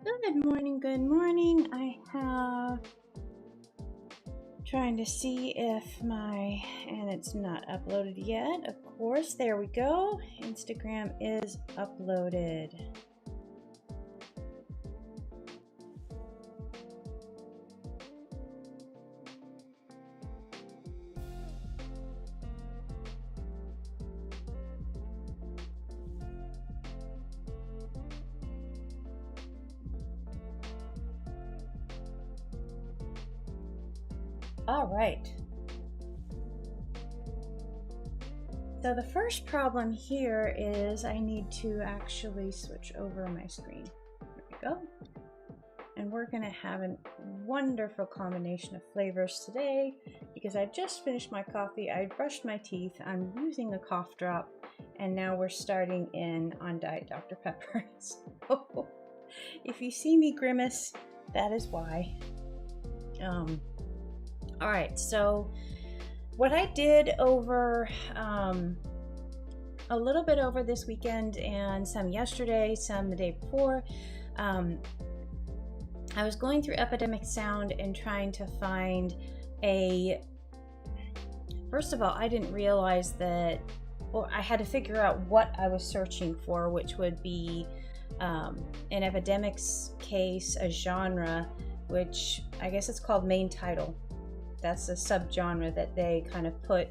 Good morning, good morning. I have trying to see if and it's not uploaded yet. Of course, there we go. Instagram is uploaded. All right. So the first problem here is I need to actually switch over my screen. There we go. And we're going to have a wonderful combination of flavors today because I just finished my coffee, I brushed my teeth, I'm using a cough drop, and now we're starting in on Diet Dr. Pepper. So if you see me grimace, that is why. All right, so what I did over a little bit over this weekend and some yesterday, some the day before, I was going through Epidemic Sound and trying to find first of all, I didn't realize that, I had to figure out what I was searching for, which would be, in Epidemic's case, a genre, which I guess it's called main title. That's a subgenre that they kind of put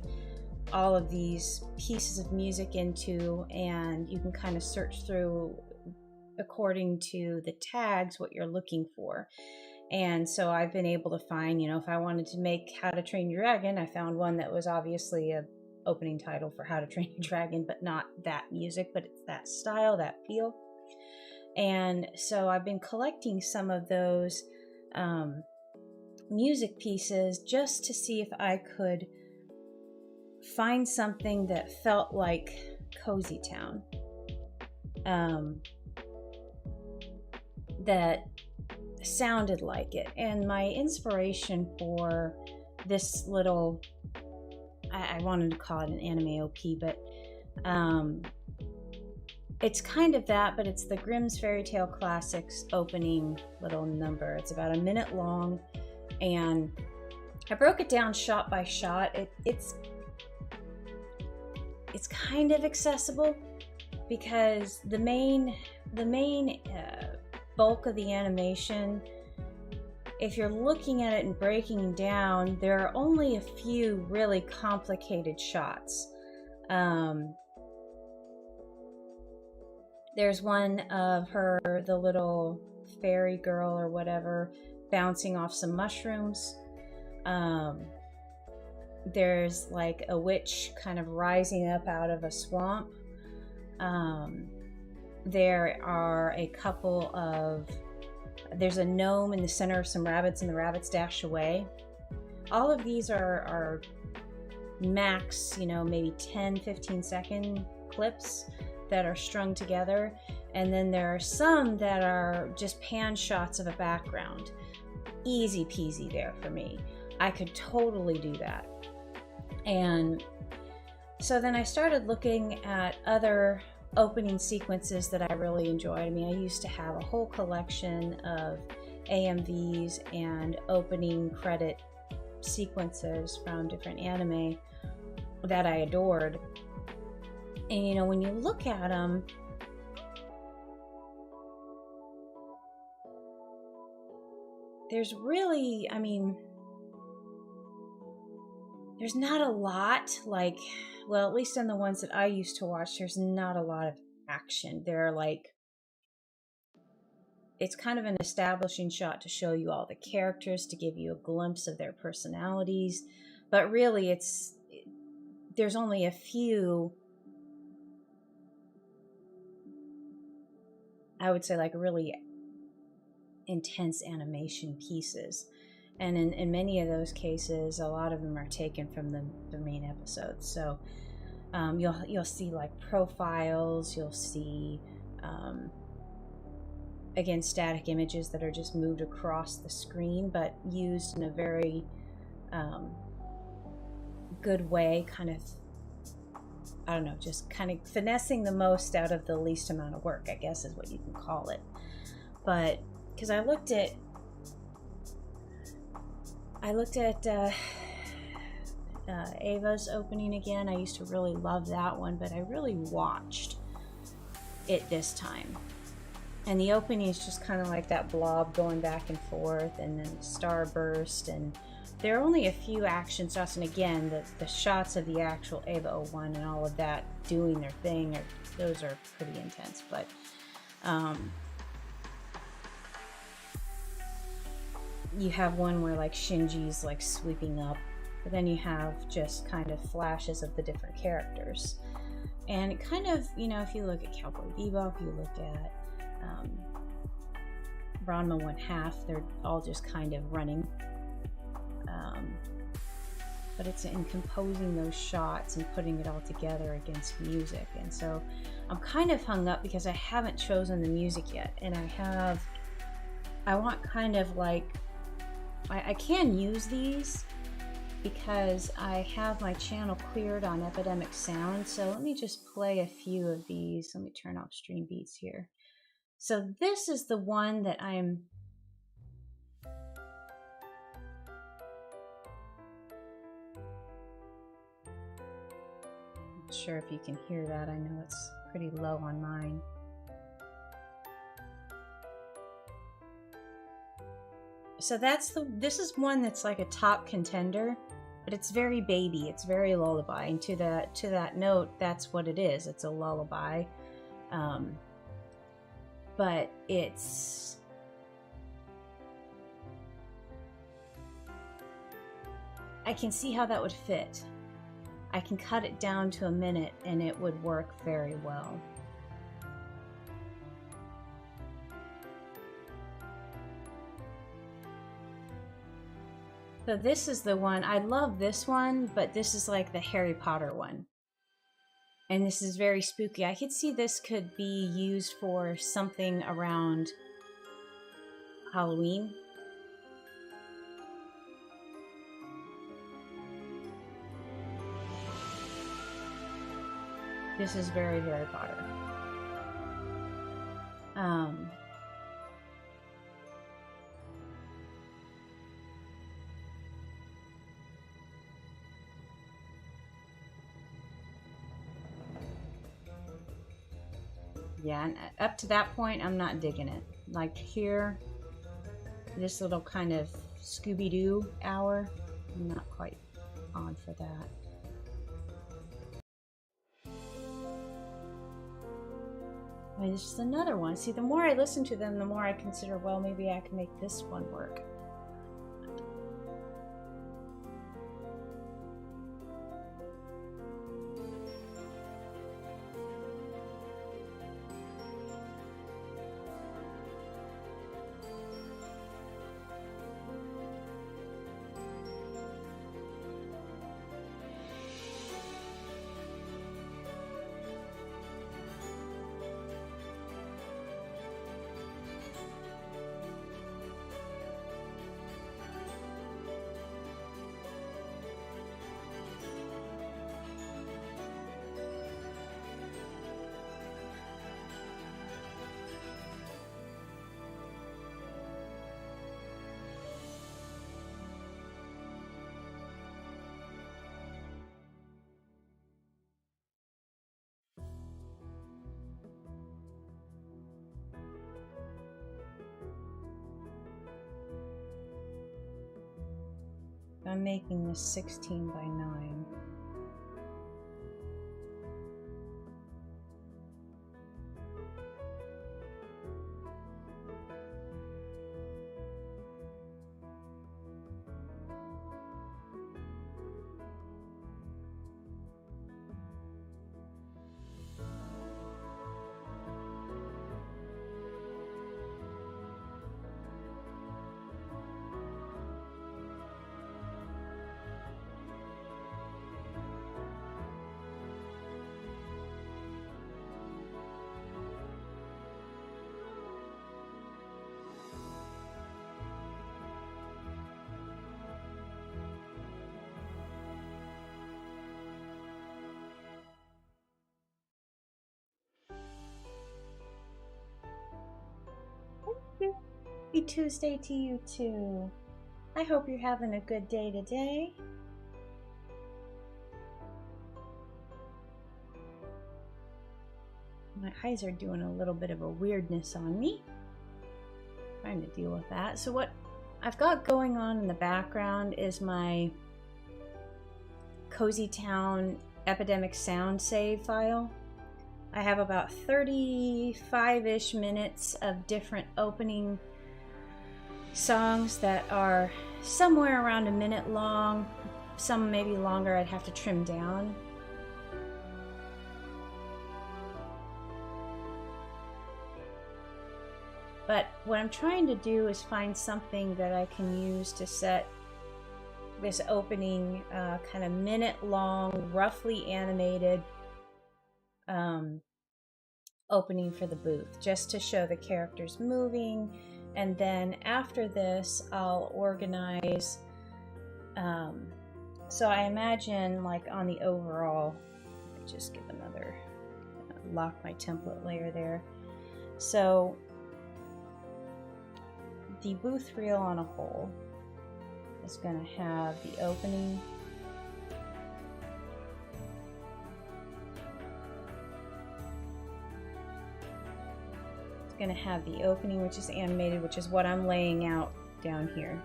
all of these pieces of music into, and you can kind of search through according to the tags what you're looking for. And so I've been able to find, if I wanted to make How to Train Your Dragon, I found one that was obviously a opening title for How to Train Your Dragon, but not that music, but it's that style, that feel. And so I've been collecting some of those music pieces just to see if I could find something that felt like Cozytown, that sounded like it. And my inspiration for this little, I wanted to call it an anime OP, but it's kind of that, but it's the Grimm's Fairy Tale Classics opening little number. It's about a minute long, and I broke it down shot by shot. It's kind of accessible because the main bulk of the animation, if you're looking at it and breaking down, there are only a few really complicated shots. There's one of the little fairy girl or whatever, bouncing off some mushrooms. There's like a witch kind of rising up out of a swamp. There's a gnome in the center of some rabbits, and the rabbits dash away. All of these are max, maybe 10-15 second clips that are strung together. And then there are some that are just pan shots of a background. Easy peasy there for me. I could totally do that. And so then I started looking at other opening sequences that I really enjoyed. I mean, I used to have a whole collection of AMVs and opening credit sequences from different anime that I adored. And when you look at them, there's really, there's not a lot, at least in the ones that I used to watch, there's not a lot of action. They're it's kind of an establishing shot to show you all the characters, to give you a glimpse of their personalities. But really, there's only a few, I would say, really intense animation pieces. And in many of those cases, a lot of them are taken from the main episodes. So you'll see profiles, you'll see again static images that are just moved across the screen, but used in a very good way, kind of, I don't know, just kind of finessing the most out of the least amount of work, I guess is what you can call it. But because I looked at Ava's opening again. I used to really love that one, but I really watched it this time. And the opening is just kind of like that blob going back and forth, and then starburst, and there are only a few action shots. And again, the shots of the actual Ava 01 and all of that doing their thing, those are pretty intense. But you have one where like Shinji's like sweeping up, but then you have just kind of flashes of the different characters. And it kind of, you know, if you look at Cowboy Bebop, you look at Ranma 1/2, they're all just kind of running. But it's in composing those shots and putting it all together against music. And so I'm kind of hung up because I haven't chosen the music yet. And I want kind of like, I can use these because I have my channel cleared on Epidemic Sound. So let me just play a few of these. Let me turn off Stream Beats here. So this is the one that I'm not sure if you can hear that. I know it's pretty low on mine. So this is one that's like a top contender, but it's very baby, it's very lullaby, and to that note, that's what it is. It's a lullaby. But I can see how that would fit. I can cut it down to a minute and it would work very well. So this is the one, I love this one, but this is like the Harry Potter one. And this is very spooky. I could see this could be used for something around Halloween. This is very Harry Potter. Yeah, and up to that point, I'm not digging it. Like here, this little kind of Scooby-Doo hour, I'm not quite on for that. I mean, this is another one. See, the more I listen to them, the more I consider, well, maybe I can make this one work. I'm making this 16 by 9. Happy Tuesday to you too. I hope you're having a good day today. My eyes are doing a little bit of a weirdness on me. Trying to deal with that. So what I've got going on in the background is my Cozytown Epidemic Sound save file. I have about 35-ish minutes of different opening songs that are somewhere around a minute long, some maybe longer. I'd have to trim down. But what I'm trying to do is find something that I can use to set this opening kind of minute long, roughly animated opening for the booth, just to show the characters moving. And then after this, I'll organize. So I imagine, like, on the overall, let me just give another, lock my template layer there. So the booth reel on a whole is going to have the opening. Going to have the opening, which is animated, which is what I'm laying out down here.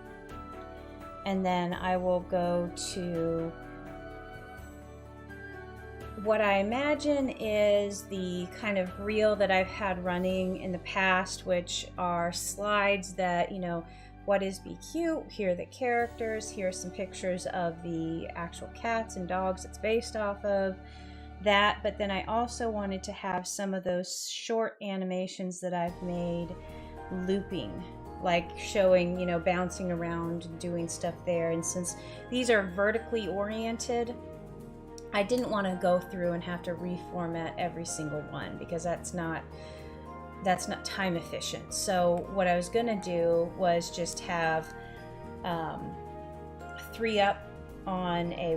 And then I will go to what I imagine is the kind of reel that I've had running in the past, which are slides that, you know, what is Be Cute? Here are the characters, here are some pictures of the actual cats and dogs it's based off of. That, but then I also wanted to have some of those short animations that I've made looping, like showing, you know, bouncing around and doing stuff there. And since these are vertically oriented, I didn't want to go through and have to reformat every single one, because that's not time efficient. So what I was gonna do was just have 3 up on a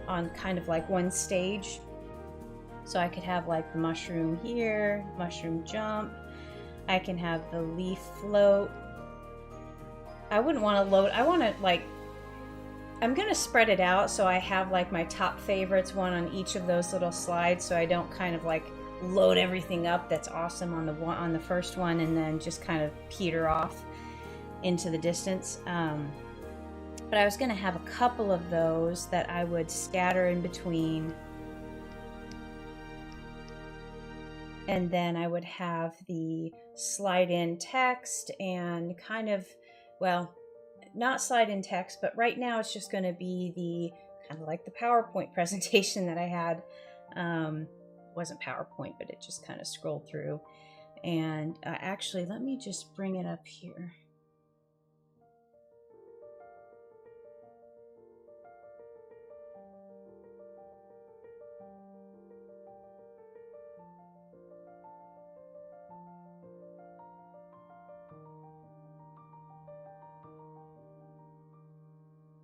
on kind of like one stage. So I could have like the mushroom here, mushroom jump. I can have the leaf float. I wouldn't want to load, I want to like, I'm going to spread it out so I have like my top favorites, one on each of those little slides, so I don't kind of like load everything up that's awesome on the first one and then just kind of peter off into the distance. But I was going to have a couple of those that I would scatter in between. And then I would have the slide in text and kind of, well, not slide in text, but right now it's just going to be the kind of like the PowerPoint presentation that I had. Wasn't PowerPoint, but it just kind of scrolled through. And actually, let me just bring it up here.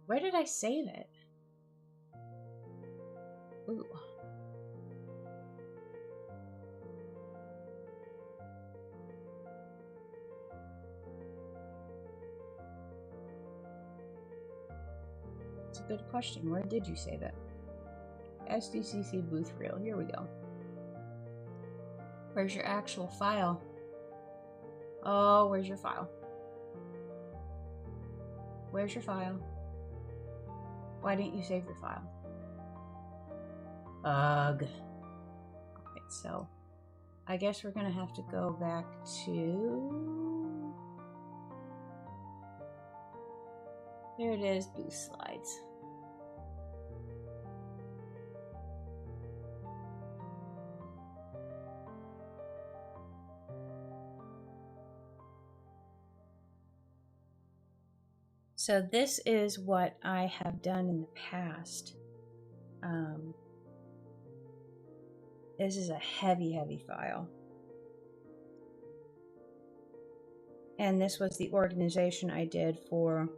Where did I save it? Ooh. That's a good question. Where did you save it? SDCC booth reel. Here we go. Where's your actual file? Oh, where's your file? Where's your file? Why didn't you save your file? Ugh. Okay, so I guess we're gonna have to go back to... There it is, booth slides. So this is what I have done in the past. This is a heavy file. And this was the organization I did for,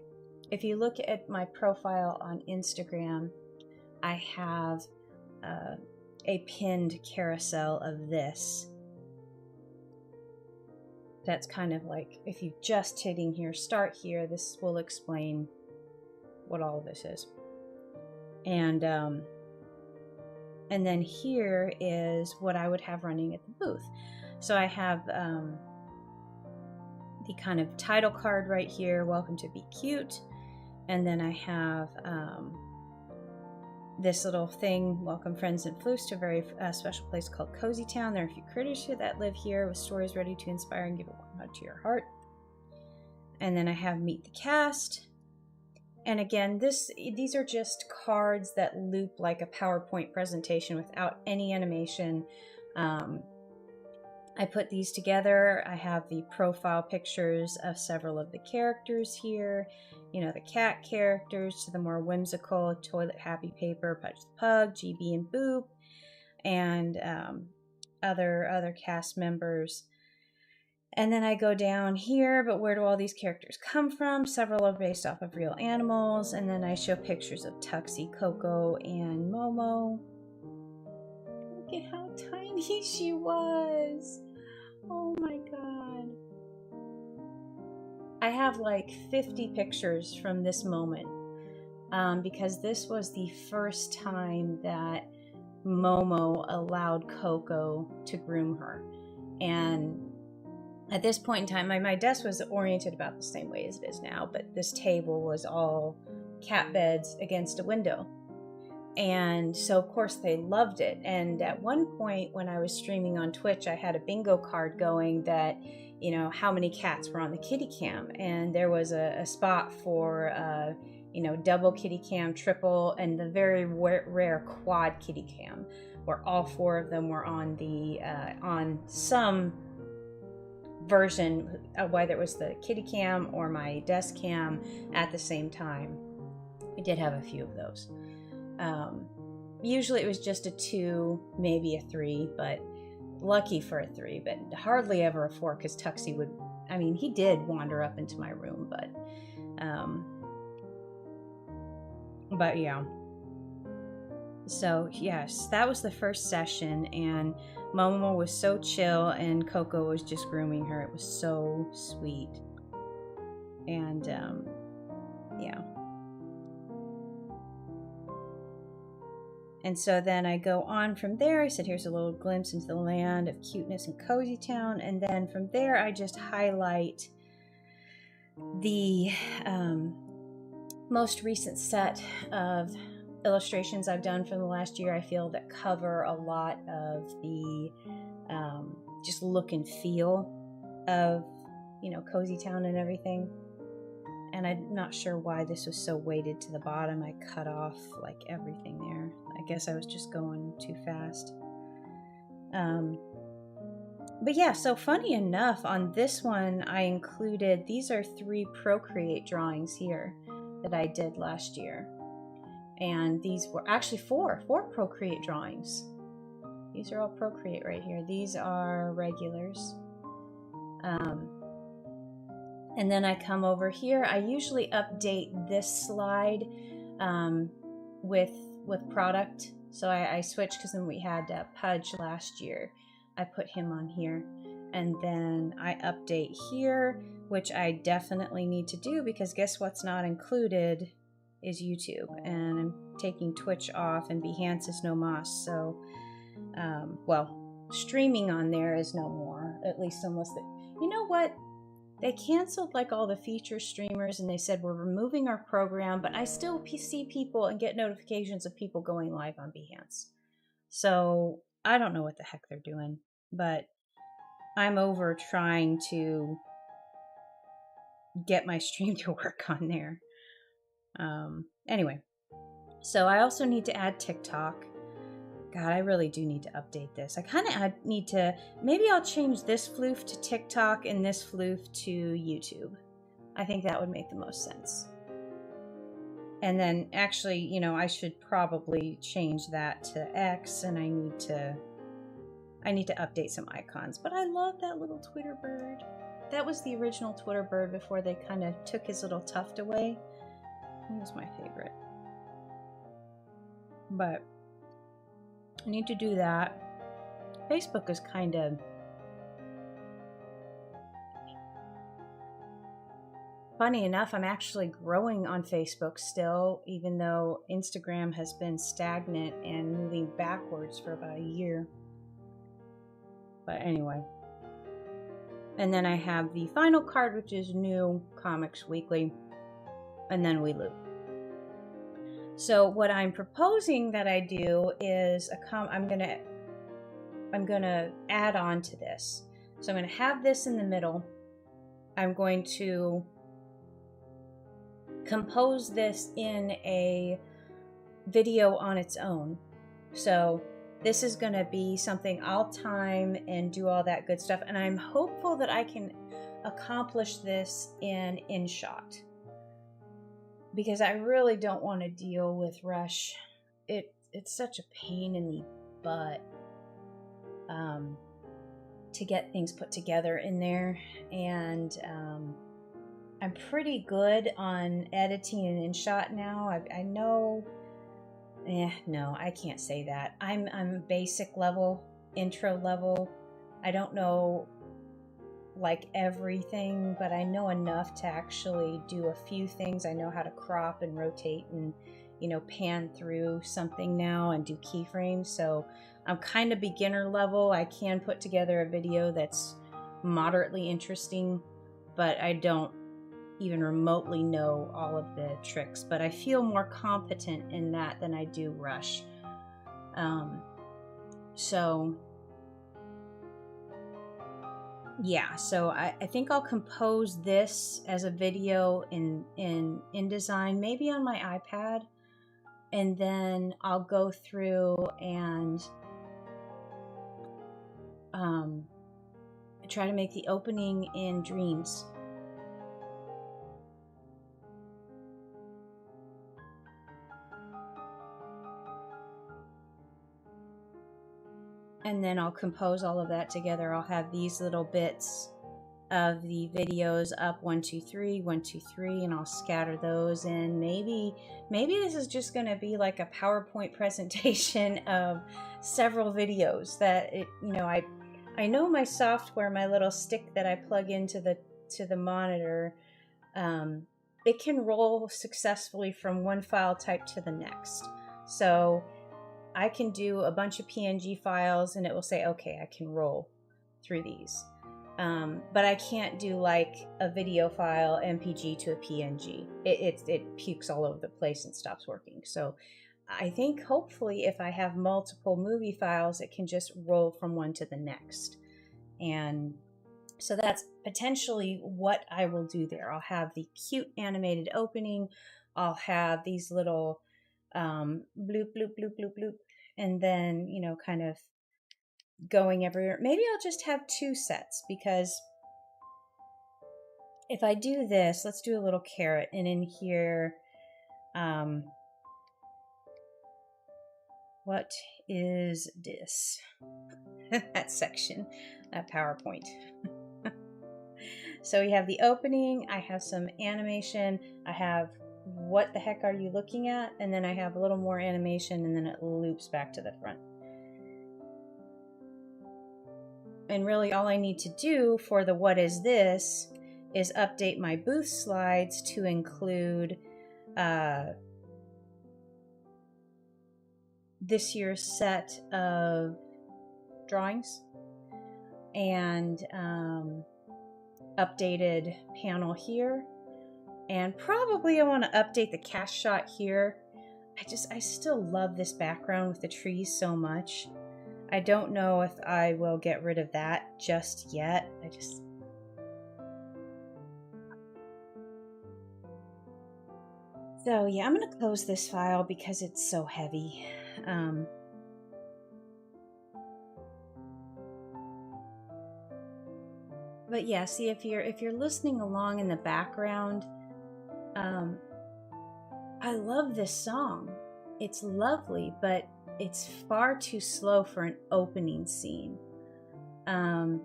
if you look at my profile on Instagram, I have a pinned carousel of this. that's kind of like, if you just hitting here, start here, this will explain what all of this is. And then here is what I would have running at the booth. So I have the kind of title card right here, welcome to Be Cute. And then I have this little thing, welcome friends and floofs to a very special place called Cozytown. There are a few critters here that live here with stories ready to inspire and give a warm hug to your heart. And then I have meet the cast. And again, these are just cards that loop like a PowerPoint presentation without any animation. I put these together. I have the profile pictures of several of the characters here. You know, the cat characters to the more whimsical Toilet Happy Paper, Pudge the Pug, GB and Boop, and other cast members. And then I go down here, but where do all these characters come from? Several are based off of real animals. And then I show pictures of Tuxie, Coco, and Momo. Look at how tiny she was. Oh my god. I have like 50 pictures from this moment because this was the first time that Momo allowed Coco to groom her. And at this point in time, my desk was oriented about the same way as it is now, but this table was all cat beds against a window. And so, of course, they loved it. And at one point when I was streaming on Twitch, I had a bingo card going that, you know, how many cats were on the kitty cam. And there was a spot for, you know, double kitty cam, triple, and the very rare quad kitty cam, where all 4 of them were on the, on some version, whether it was the kitty cam or my desk cam at the same time. We did have a few of those. Usually it was just a 2, maybe a 3, but lucky for a 3, but hardly ever a 4 because Tuxie would, I mean, he did wander up into my room, but yeah. So yes, that was the first session, and Momo was so chill and Coco was just grooming her. It was so sweet. And yeah. And so then I go on from there. I said, here's a little glimpse into the land of cuteness in Cozytown. And then from there, I just highlight the most recent set of illustrations I've done for the last year. I feel that cover a lot of the just look and feel of, you know, Cozytown and everything. And I'm not sure why this was so weighted to the bottom. I cut off like everything there. I guess I was just going too fast. But yeah, so funny enough, on this one I included, these are 3 Procreate drawings here that I did last year. And these were actually 4 Procreate drawings. These are all Procreate right here. These are regulars. And then I come over here. I usually update this slide with product. So I switched because then we had Pudge last year. I put him on here. And then I update here, which I definitely need to do because guess what's not included is YouTube. And I'm taking Twitch off and Behance is no mas. So, well, streaming on there is no more, at least unless you know what? They canceled like all the feature streamers and they said we're removing our program, but I still see people and get notifications of people going live on Behance. So I don't know what the heck they're doing, but I'm over trying to get my stream to work on there. Anyway, so I also need to add TikTok. God, I really do need to update this. I kind of need to, maybe I'll change this floof to TikTok and this floof to YouTube. I think that would make the most sense. And then actually, you know, I should probably change that to X, and I need to update some icons. But I love that little Twitter bird. That was the original Twitter bird before they kind of took his little tuft away. He was my favorite. But I need to do that. Facebook is kind of funny enough, I'm actually growing on Facebook still, even though Instagram has been stagnant and moving backwards for about a year. But anyway. And then I have the final card, which is New Comics Weekly. And then we loop. So what I'm proposing that I do is I'm gonna add on to this. So I'm gonna have this in the middle. I'm going to compose this in a video on its own. So this is going to be something I'll time and do all that good stuff. And I'm hopeful that I can accomplish this in InShot, because I really don't want to deal with Rush. It's such a pain in the butt to get things put together in there. And I'm pretty good on editing in InShot now. I know, no, I can't say that. I'm basic level, intro level. I don't know like everything, but I know enough to actually do a few things. I know how to crop and rotate and, pan through something now and do keyframes. So I'm kind of beginner level. I can put together a video that's moderately interesting, but I don't even remotely know all of the tricks, but I feel more competent in that than I do Rush. So I think I'll compose this as a video in InDesign, maybe on my iPad, and then I'll go through and try to make the opening in Dreams. And then I'll compose all of that together. I'll have these little bits of the videos up 1, 2, 3, 1, 2, 3, and I'll scatter those in. Maybe this is just going to be like a PowerPoint presentation of several videos that I know my software, my little stick that I plug into the monitor, it can roll successfully from one file type to the next. So I can do a bunch of PNG files and it will say, okay, I can roll through these. But I can't do like a video file MPG to a PNG. It pukes all over the place and stops working. So I think hopefully if I have multiple movie files, it can just roll from one to the next. And so that's potentially what I will do there. I'll have the cute animated opening. I'll have these little bloop, bloop, bloop, bloop, bloop. And then, kind of going everywhere. Maybe I'll just have 2 sets, because if I do this, let's do a little carrot. And in here, what is this? That section, that PowerPoint. So we have the opening, I have some animation, I have what the heck are you looking at? And then I have a little more animation, and then it loops back to the front. And really all I need to do for the what is this is update my booth slides to include this year's set of drawings and updated panel here. And probably I want to update the cast shot here. I still love this background with the trees so much. I don't know if I will get rid of that just yet. So yeah, I'm going to close this file because it's so heavy. But yeah, see, if you're listening along in the background, I love this song. It's lovely, but it's far too slow for an opening scene. And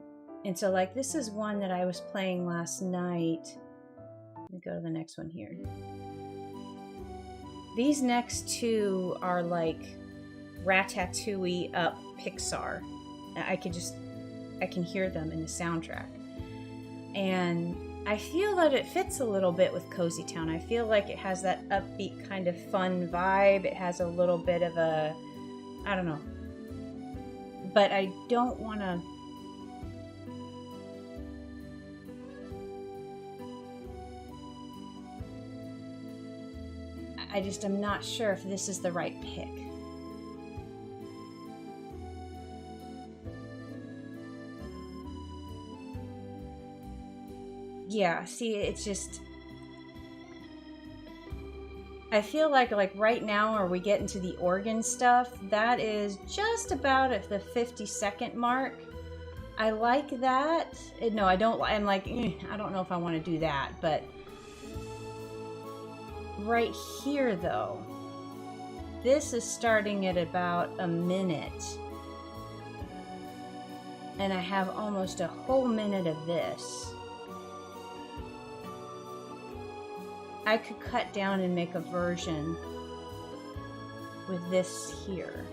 so like this is one that I was playing last night. Let me go to the next one here. These next 2 are like Ratatouille up Pixar. I can hear them in the soundtrack. And I feel that it fits a little bit with Cozytown. I feel like it has that upbeat kind of fun vibe. It has a little bit of a, I don't know. But I don't want to... I'm not sure if this is the right pick. Yeah, see, it's just... I feel like right now, are we getting to the organ stuff? That is just about at the 50-second mark. I like that. No, I don't. I'm like, I don't know if I want to do that, but right here, though, this is starting at about a minute, and I have almost a whole minute of this. I could cut down and make a version with this here.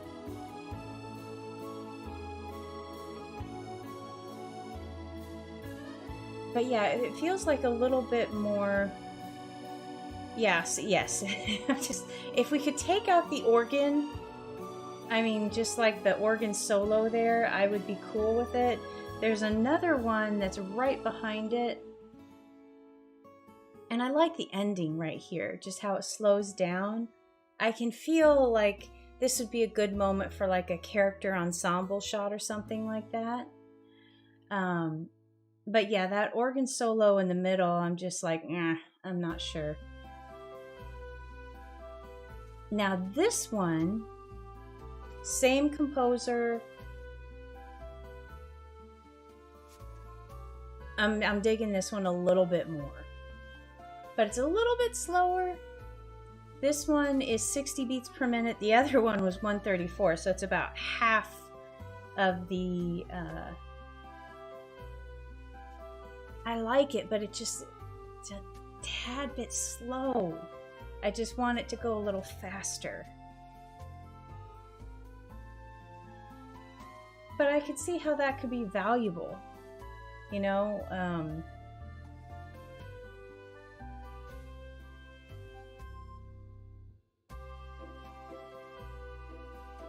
But yeah, it feels like a little bit more... Yes. Just, if we could take out the organ, I mean, just like the organ solo there, I would be cool with it. There's another one that's right behind it. And I like the ending right here, just how it slows down. I can feel like this would be a good moment for like a character ensemble shot or something like that. But yeah, that organ solo in the middle, I'm just like, I'm not sure. Now this one, same composer. I'm digging this one a little bit more. But it's a little bit slower. This one is 60 beats per minute. The other one was 134, so it's about half of the... I like it, but it's a tad bit slow. I just want it to go a little faster. But I could see how that could be valuable. You know, I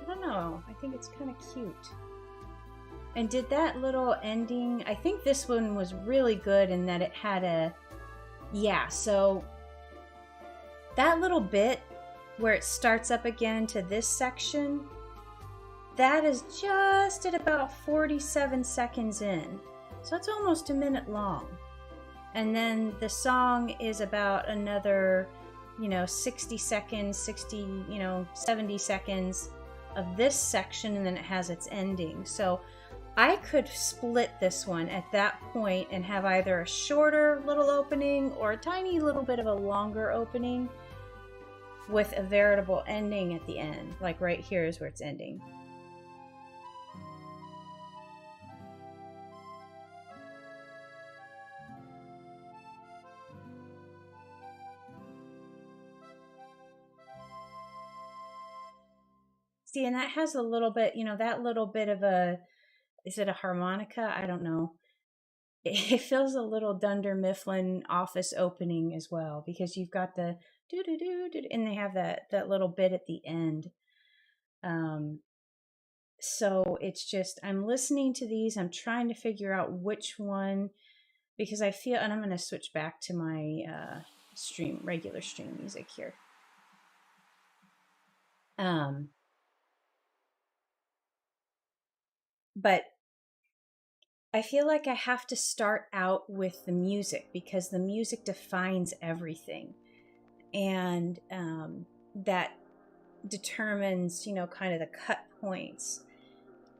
don't know. I think it's kind of cute. And did that little ending... I think this one was really good in that it had a... Yeah, so... That little bit where it starts up again to this section, that is just at about 47 seconds in. So it's almost a minute long. And then the song is about another, 60 seconds, 70 seconds of this section, and then it has its ending. So I could split this one at that point and have either a shorter little opening or a tiny little bit of a longer opening with a veritable ending at the end. Like right here is where it's ending. See, and that has a little bit, that little bit of a... Is it a harmonica? I don't know. It feels a little Dunder Mifflin Office opening as well, because you've got the do-do-do, and they have that little bit at the end. So it's just, I'm listening to these. I'm trying to figure out which one, because I feel, and I'm going to switch back to my regular stream music here. But I feel like I have to start out with the music, because the music defines everything. And that determines, kind of the cut points.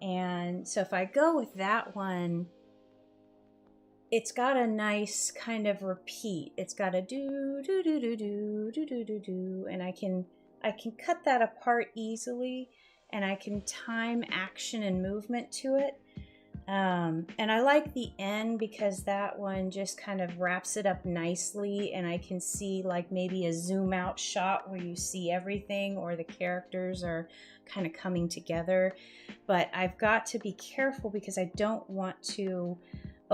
And so if I go with that one, it's got a nice kind of repeat. It's got a do, do, do, do, do, do, do, do, do. And I can cut that apart easily, and I can time action and movement to it. And I like the end, because that one just kind of wraps it up nicely, and I can see like maybe a zoom out shot where you see everything, or the characters are kind of coming together. But I've got to be careful, because I don't want to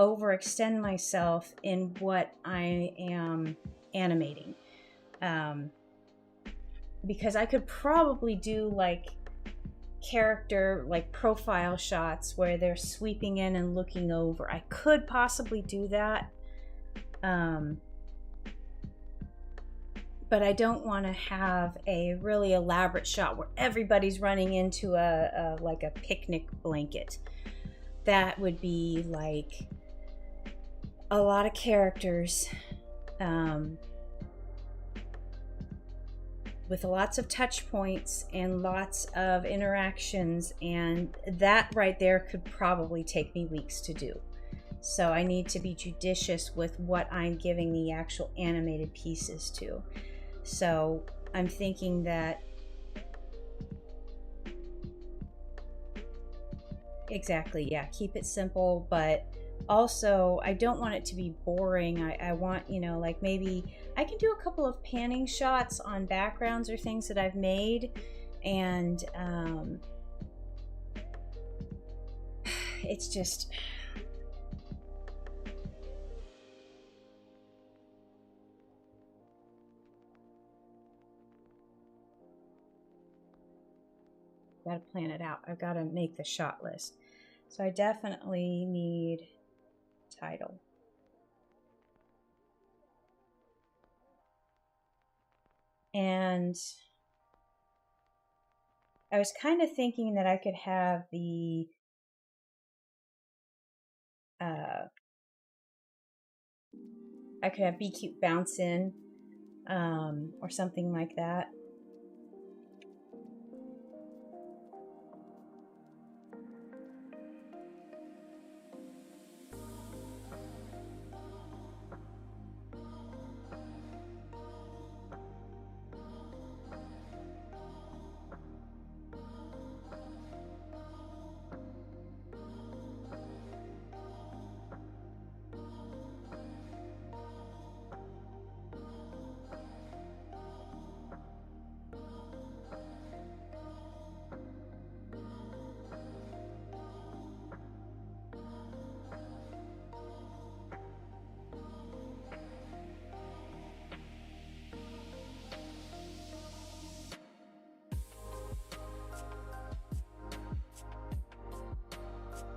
overextend myself in what I am animating. Because I could probably do like character, like profile shots where they're sweeping in and looking over. I could possibly do that. But I don't want to have a really elaborate shot where everybody's running into like a picnic blanket. That would be like a lot of characters, with lots of touch points and lots of interactions, and that right there could probably take me weeks to do. So I need to be judicious with what I'm giving the actual animated pieces to. So I'm thinking that, exactly, yeah, keep it simple, but also I don't want it to be boring. I want, like maybe I can do a couple of panning shots on backgrounds or things that I've made, and it's just, got to plan it out. I've got to make the shot list. So I definitely need title. And I was kind of thinking that I could have the I could have Be Cute Bounce In, or something like that.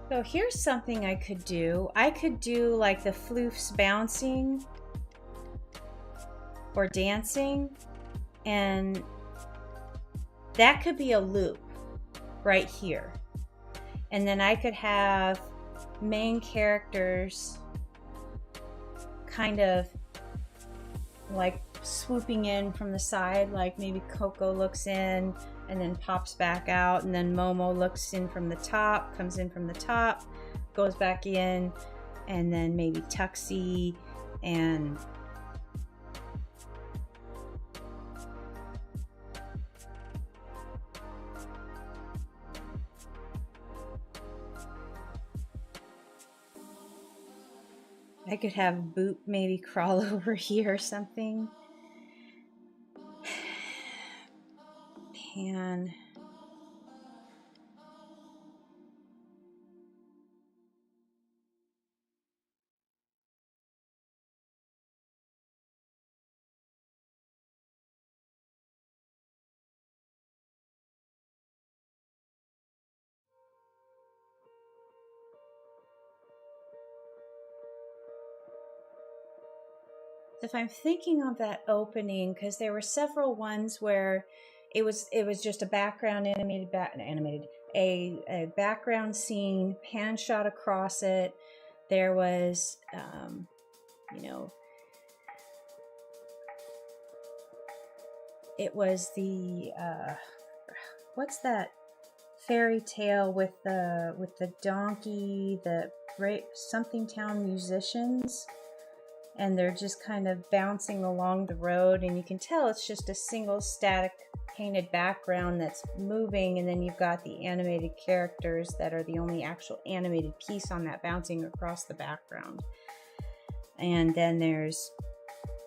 So here's something I could do. I could do like the floofs bouncing or dancing, and that could be a loop right here. And then I could have main characters kind of like swooping in from the side, like maybe Coco looks in and then pops back out, and then Momo looks in from the top, comes in from the top, goes back in, and then maybe Tuxie and I could have Boop maybe crawl over here or something. Pan. If I'm thinking of that opening, because there were several ones where it was just a background a background scene, pan shot across it. There was it was the what's that fairy tale with the donkey, the great something town musicians, and they're just kind of bouncing along the road, and you can tell it's just a single static painted background that's moving, and then you've got the animated characters that are the only actual animated piece on that bouncing across the background. And then there's,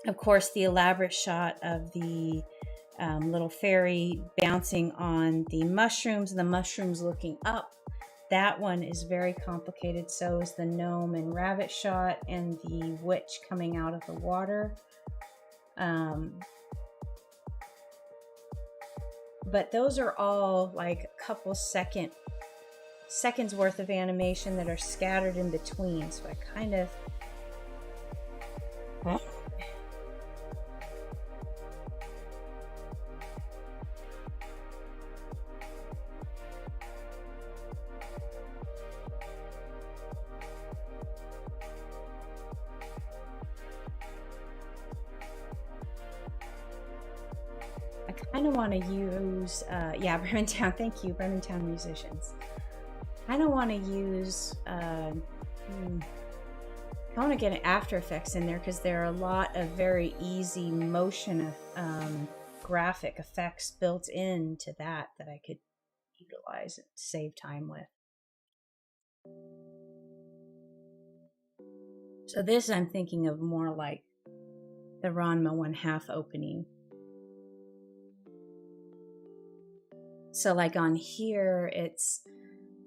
of course, the elaborate shot of the little fairy bouncing on the mushrooms, and the mushrooms looking up, That one is very complicated. So is the gnome and rabbit shot and the witch coming out of the water. But those are all like a couple seconds worth of animation that are scattered in between. So I kind of want to use, yeah, Brementown, thank you, Brementown musicians. I kind of want to use, I want to get After Effects in there because there are a lot of very easy motion graphic effects built into that I could utilize and save time with. So this I'm thinking of more like the Ranma 1/2 opening. So like on here,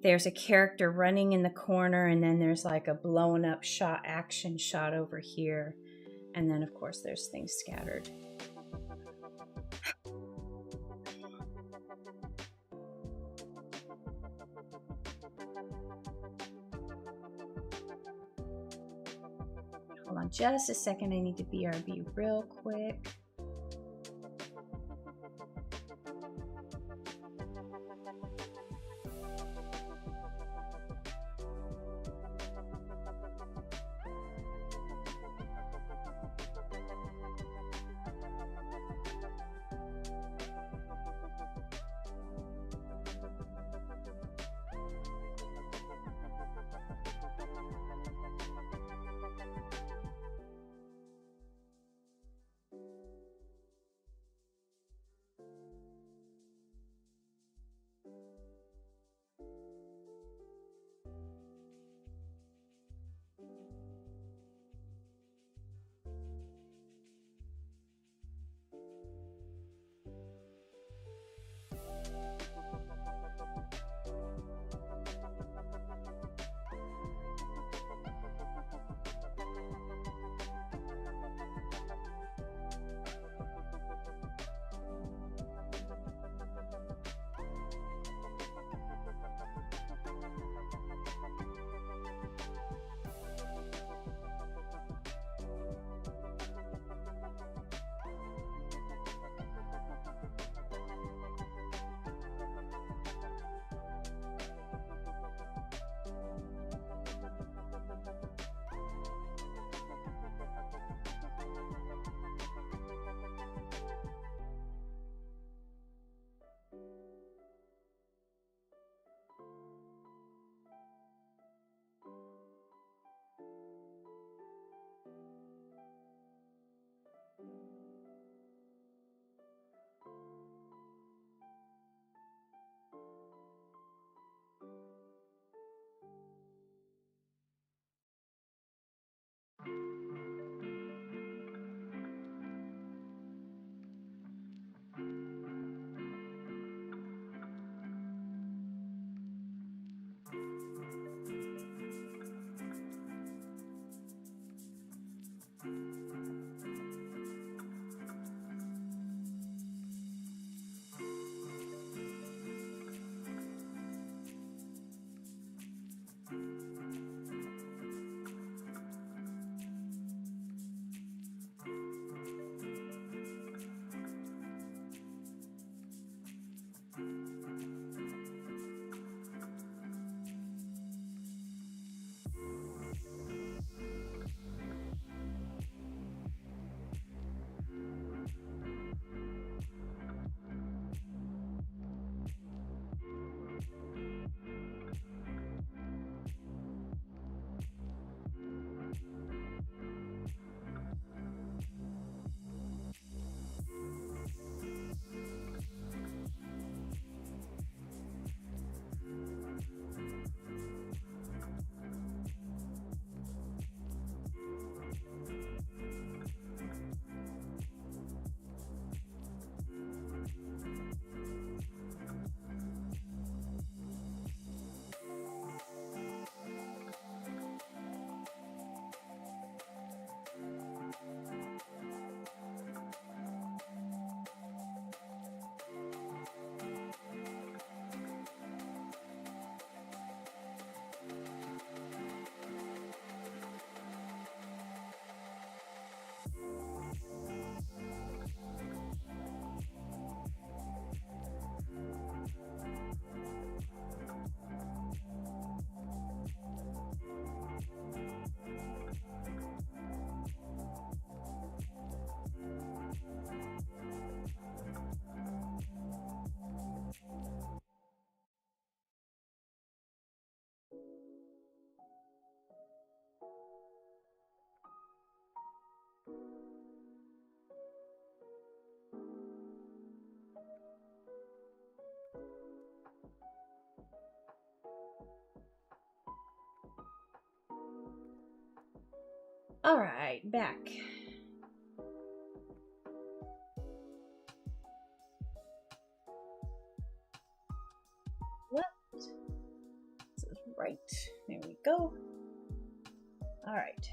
there's a character running in the corner, and then there's like a blown up shot, action shot over here. And then of course there's things scattered. Hold on just a second, I need to BRB real quick. All right, back. Left. This is right. There we go. All right.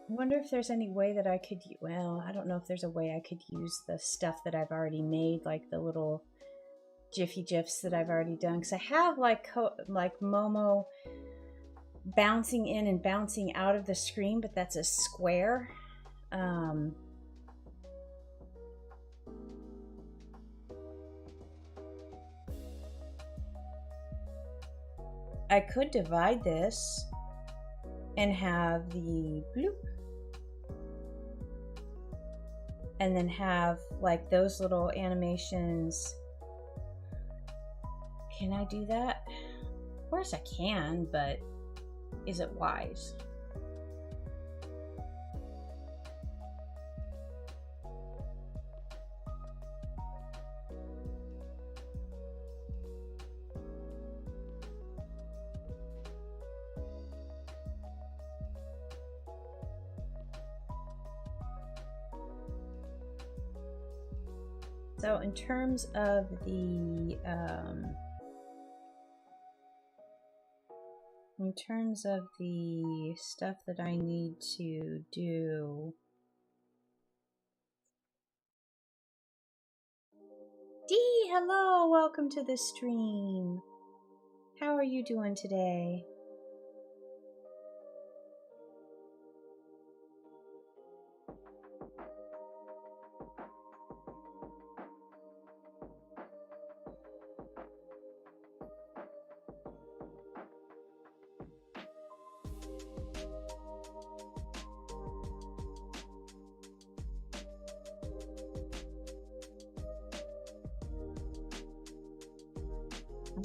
I wonder if there's any way that I could, well, I don't know if there's a way I could use the stuff that I've already made, like the little Jiffy GIFs that I've already done, because I have like Momo bouncing in and bouncing out of the screen, but that's a square. I could divide this and have the bloop, and then have like those little animations. Can I do that? Of course I can, but is it wise? So in terms of the stuff that I need to do, Dee, hello, welcome to the stream. How are you doing today?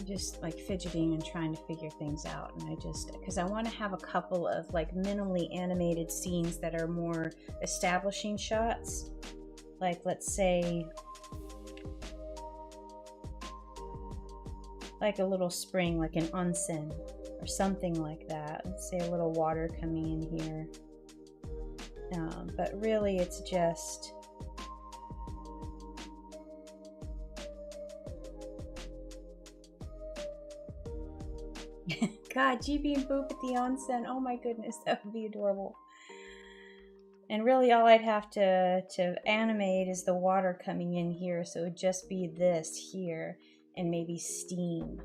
Just like fidgeting and trying to figure things out, and because I want to have a couple of like minimally animated scenes that are more establishing shots, like let's say like a little spring, like an onsen or something like that. Let's say a little water coming in here, but really it's just God, GB and Boop at the onsen. Oh my goodness, that would be adorable. And really all I'd have to animate is the water coming in here, so it would just be this here and maybe steam.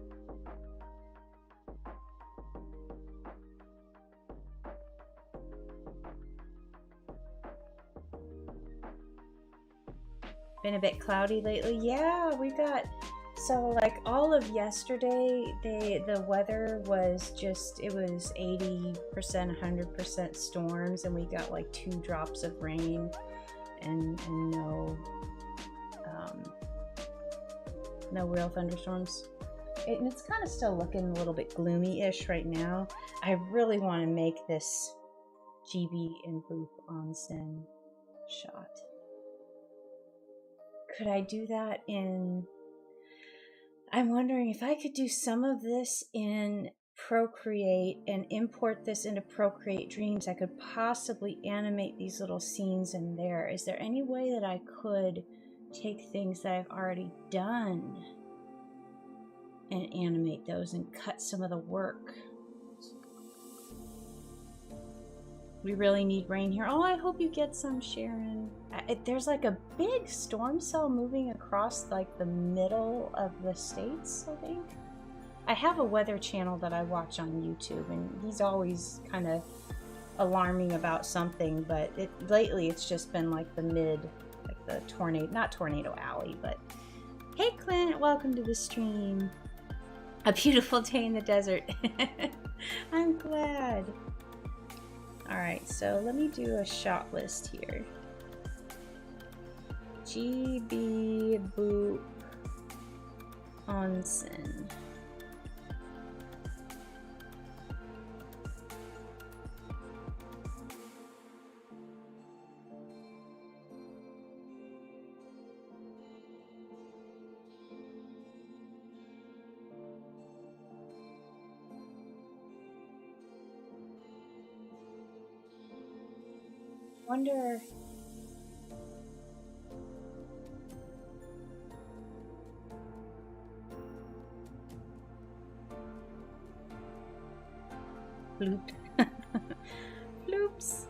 Been a bit cloudy lately. Yeah, we got... So like all of yesterday, the weather was just, it was 80%, 100% storms, and we got like 2 drops of rain and no real thunderstorms. And it's kind of still looking a little bit gloomy-ish right now. I really want to make this GB and Boop onsen shot. Could I do that in... I'm wondering if I could do some of this in Procreate and import this into Procreate Dreams. I could possibly animate these little scenes in there. Is there any way that I could take things that I've already done and animate those and cut some of the work? We really need rain here. Oh, I hope you get some, Sharon. There's like a big storm cell moving across like the middle of the states, I think. I have a weather channel that I watch on YouTube, and he's always kind of alarming about something, but lately it's just been like the like the tornado, not Tornado Alley, but hey Clint, welcome to the stream. A beautiful day in the desert. I'm glad. All right, so let me do a shot list here. GB Boop Onsen. Wonder. Bloop. Bloops.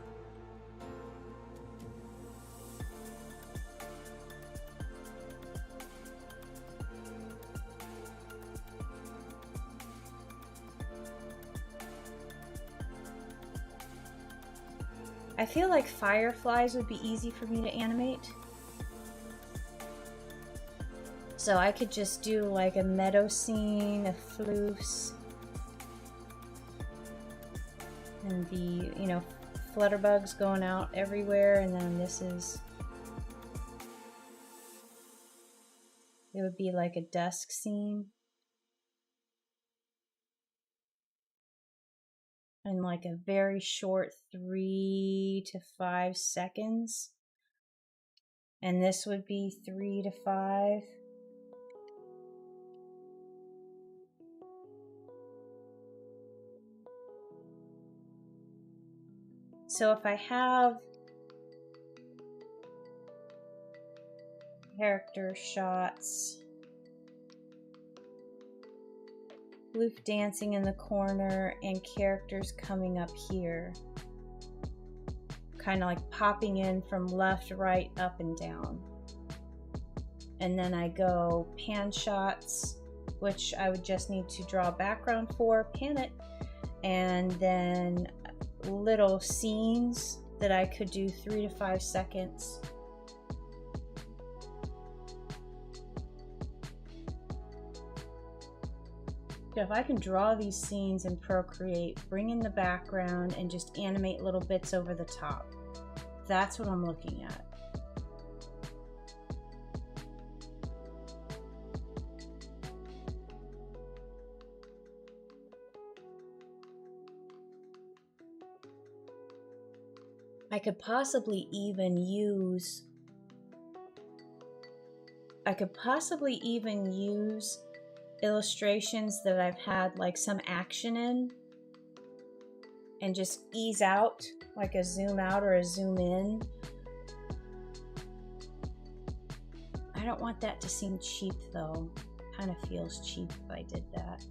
I feel like fireflies would be easy for me to animate. So I could just do like a meadow scene of floofs. And the, you know, flutterbugs going out everywhere, and then this is, it would be like a dusk scene. And like a very short 3 to 5 seconds. And this would be 3 to 5. So if I have character shots, Bloof dancing in the corner and characters coming up here, kind of like popping in from left, right, up, and down. And then I go pan shots, which I would just need to draw a background for, pan it, and then little scenes that I could do 3 to 5 seconds. If I can draw these scenes in Procreate, bring in the background, and just animate little bits over the top, that's what I'm looking at. I could possibly even use illustrations that I've had like some action in and just ease out, like a zoom out or a zoom in. I don't want that to seem cheap though. Kind of feels cheap if I did that.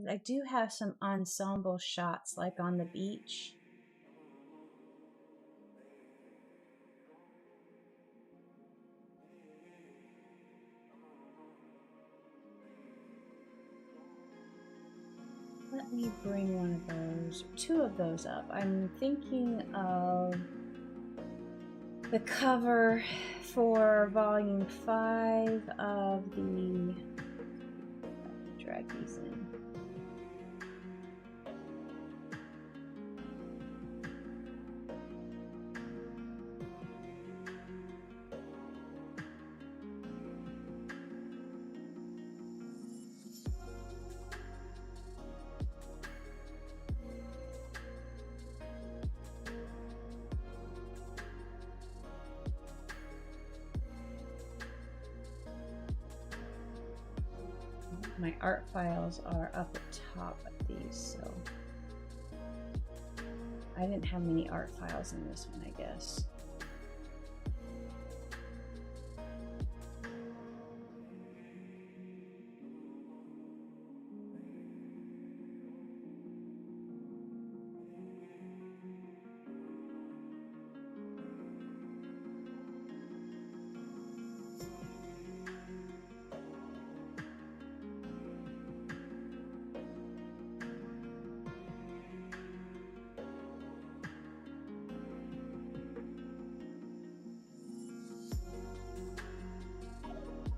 I do have some ensemble shots like on the beach. Let me bring one of those, 2 of those up. I'm thinking of the cover for volume 5 of the, drag these in. My art files are up at top of these, so I didn't have many art files in this one, I guess.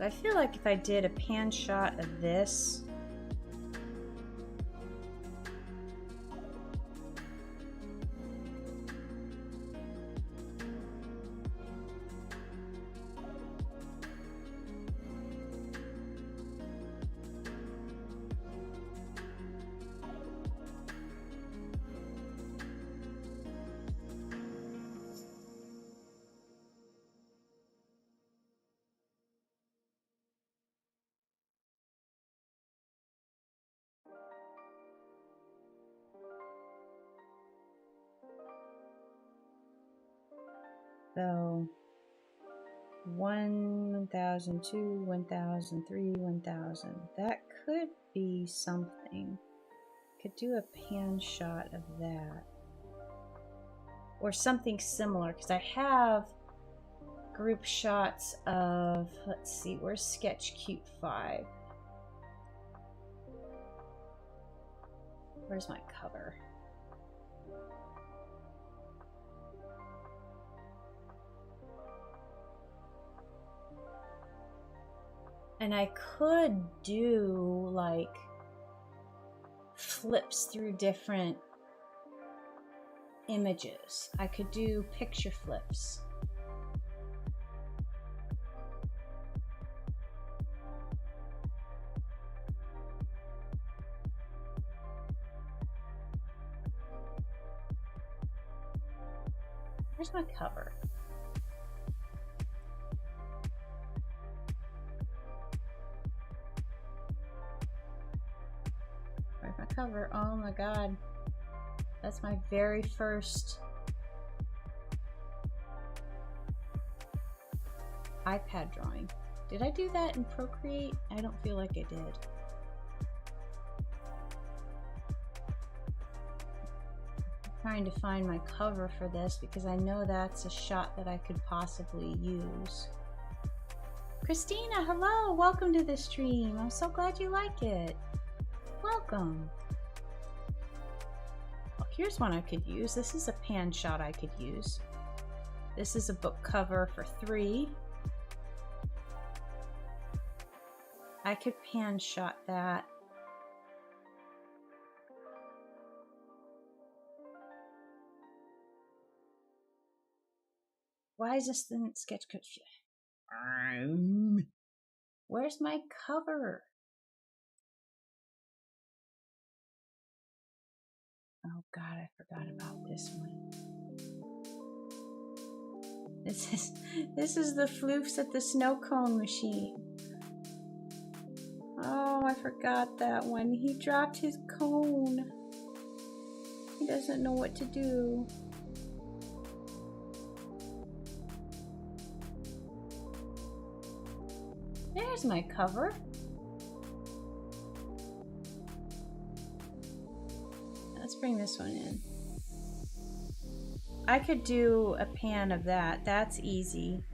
I feel like if I did a pan shot of this, so 1,000, 2, 1,000, 3, 1,000. That could be something. Could do a pan shot of that. Or something similar, because I have group shots of, let's see, where's Sketch Cute 5? Where's my cover? And I could do like flips through different images. I could do picture flips. Where's my cover? Where's my cover? Oh my god. That's my very first iPad drawing. Did I do that in Procreate? I don't feel like I did. Trying to find my cover for this because I know that's a shot that I could possibly use. Christina, hello! Welcome to the stream. I'm so glad you like it. Welcome. Well, here's one I could use. This is a pan shot I could use. This is a book cover for 3. I could pan shot that. Why is this thing sketch? Where's my cover? Oh god, I forgot about this one. This is the floofs at the snow cone machine. Oh, I forgot that one. He dropped his cone. He doesn't know what to do. There's my cover. Let's bring this one in. I could do a pan of that. That's easy.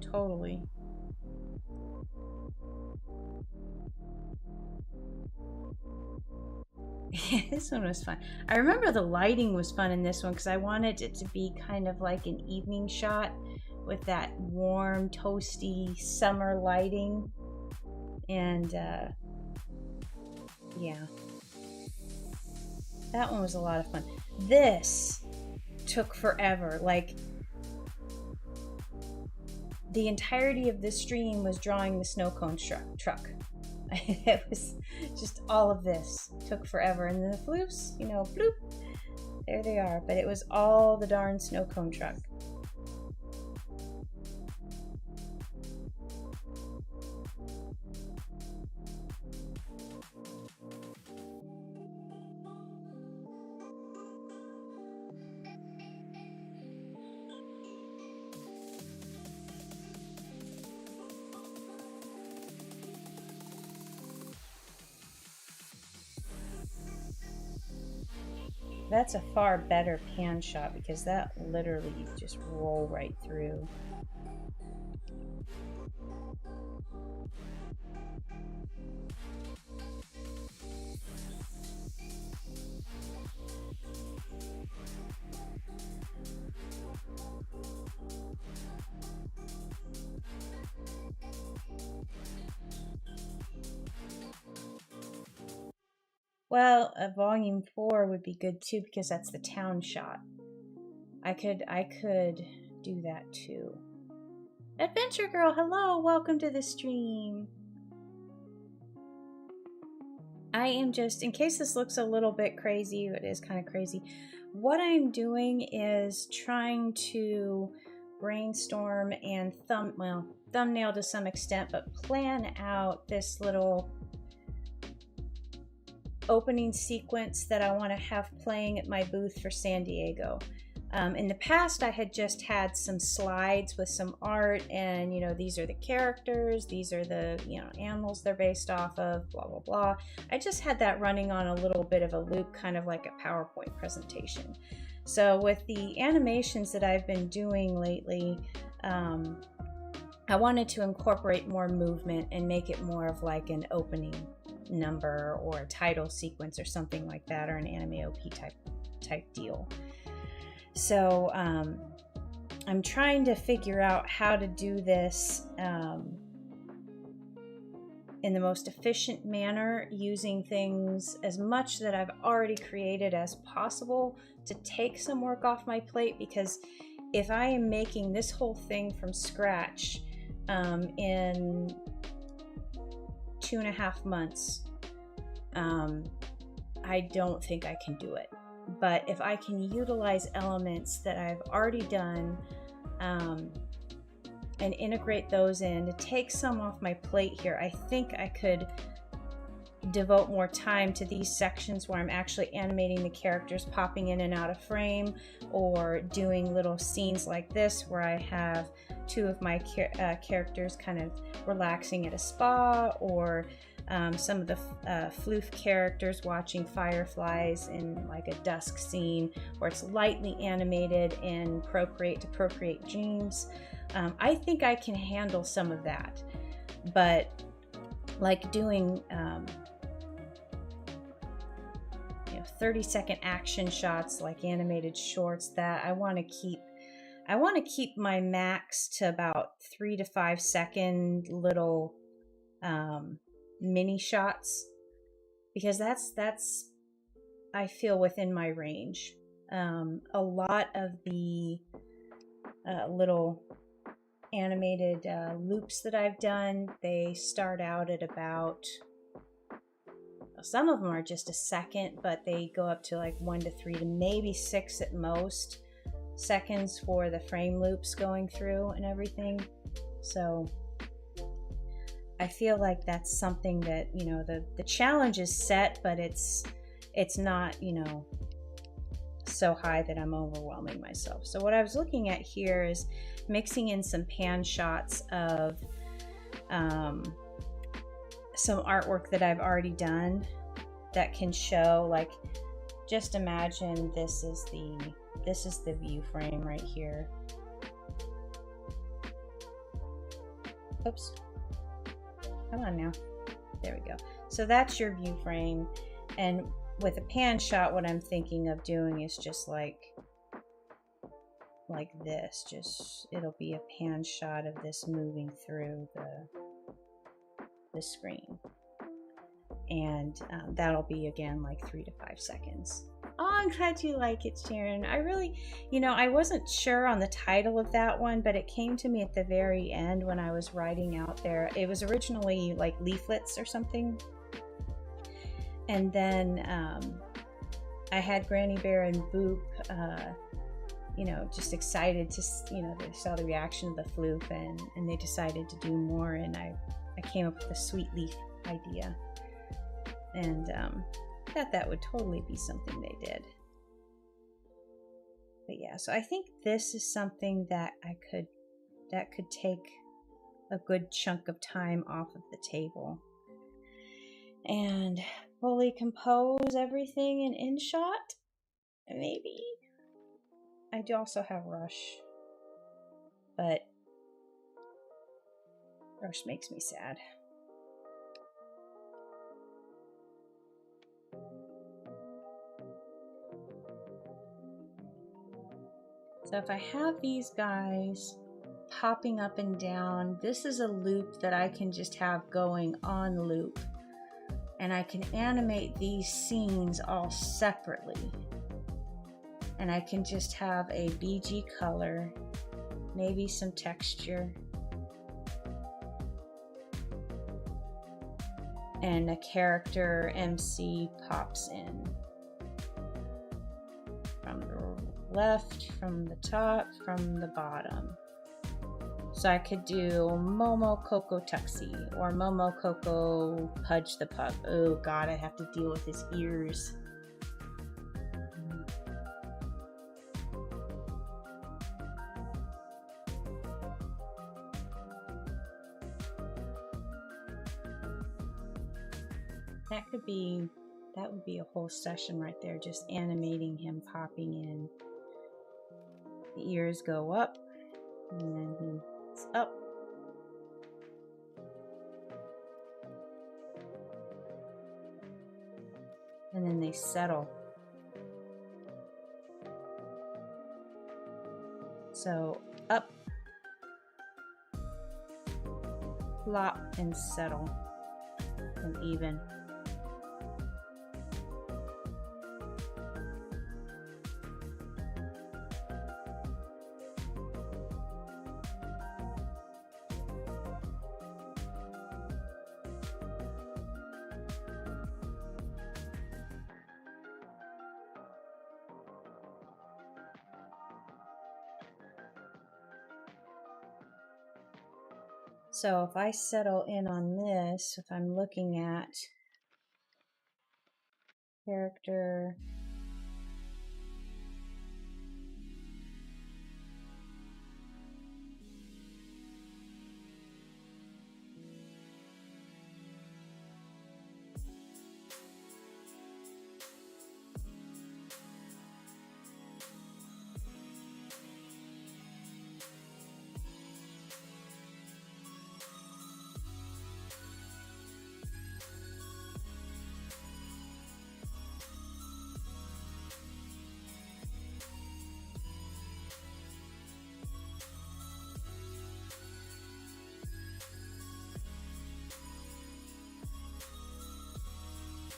Totally. This one was fun. I remember the lighting was fun in this one because I wanted it to be kind of like an evening shot with that warm, toasty summer lighting. And yeah, that one was a lot of fun. This took forever. Like, the entirety of this stream was drawing the snow cone truck. It was just all of this took forever, and the floofs, you know, bloop, there they are. But it was all the darn snow cone truck. That's a far better pan shot because that literally you just roll right through. Well, a volume 4 would be good too because that's the town shot. I could do that too. Adventure Girl, hello, welcome to the stream. I am just, in case this looks a little bit crazy, it is kind of crazy. What I'm doing is trying to brainstorm and thumbnail to some extent, but plan out this little opening sequence that I want to have playing at my booth for San Diego. In the past, I had just had some slides with some art, and these are the characters, these are the animals they're based off of, blah blah blah. I just had that running on a little bit of a loop, kind of like a PowerPoint presentation. So with the animations that I've been doing lately, I wanted to incorporate more movement and make it more of like an opening number or a title sequence or something like that, or an anime OP type deal. So I'm trying to figure out how to do this in the most efficient manner, using things as much that I've already created as possible to take some work off my plate, because if I am making this whole thing from scratch in 2.5 months, I don't think I can do it. But if I can utilize elements that I've already done and integrate those in to take some off my plate here, I think I could devote more time to these sections where I'm actually animating the characters popping in and out of frame, or doing little scenes like this where I have two of my characters kind of relaxing at a spa, or some of the floof characters watching fireflies in like a dusk scene where it's lightly animated in Procreate to Procreate Dreams. I think I can handle some of that, but like doing 30-second action shots like animated shorts, that I want to keep my max to about 3 to 5 second little mini shots, because that's I feel within my range. A lot of the little animated loops that I've done, they start out at about, some of them are just a second, but they go up to like 1 to 3 to maybe 6 at most seconds for the frame loops going through and everything. So I feel like that's something that, the challenge is set, but it's not, so high that I'm overwhelming myself. So what I was looking at here is mixing in some pan shots of some artwork that I've already done that can show, like, just imagine this is the view frame right here. Oops. Come on now. There we go. So that's your view frame. And with a pan shot, what I'm thinking of doing is just like this. Just, it'll be a pan shot of this moving through the screen. And that'll be, again, like 3 to 5 seconds. Oh, I'm glad you like it, Sharon. I really, I wasn't sure on the title of that one, but it came to me at the very end when I was writing out there. It was originally like leaflets or something. And then I had Granny Bear and Boop, just excited to, they saw the reaction of the floof, and they decided to do more. And I came up with a sweet leaf idea. And thought that would totally be something they did. But yeah, so I think this is something that could take a good chunk of time off of the table. And fully compose everything in InShot. Maybe. I do also have Rush, but Rush makes me sad. So if I have these guys popping up and down, this is a loop that I can just have going on loop. And I can animate these scenes all separately. And I can just have a BG color, maybe some texture, and a character MC pops in. From the left, from the top, from the bottom. So I could do Momo Coco Tuxie or Momo Coco Pudge the Pup. Oh god, I have to deal with his ears. That would be a whole session right there, just animating him popping in. The ears go up, and then he's up. And then they settle. So up, flop, and settle, and even. So if I settle in on this, if I'm looking at character,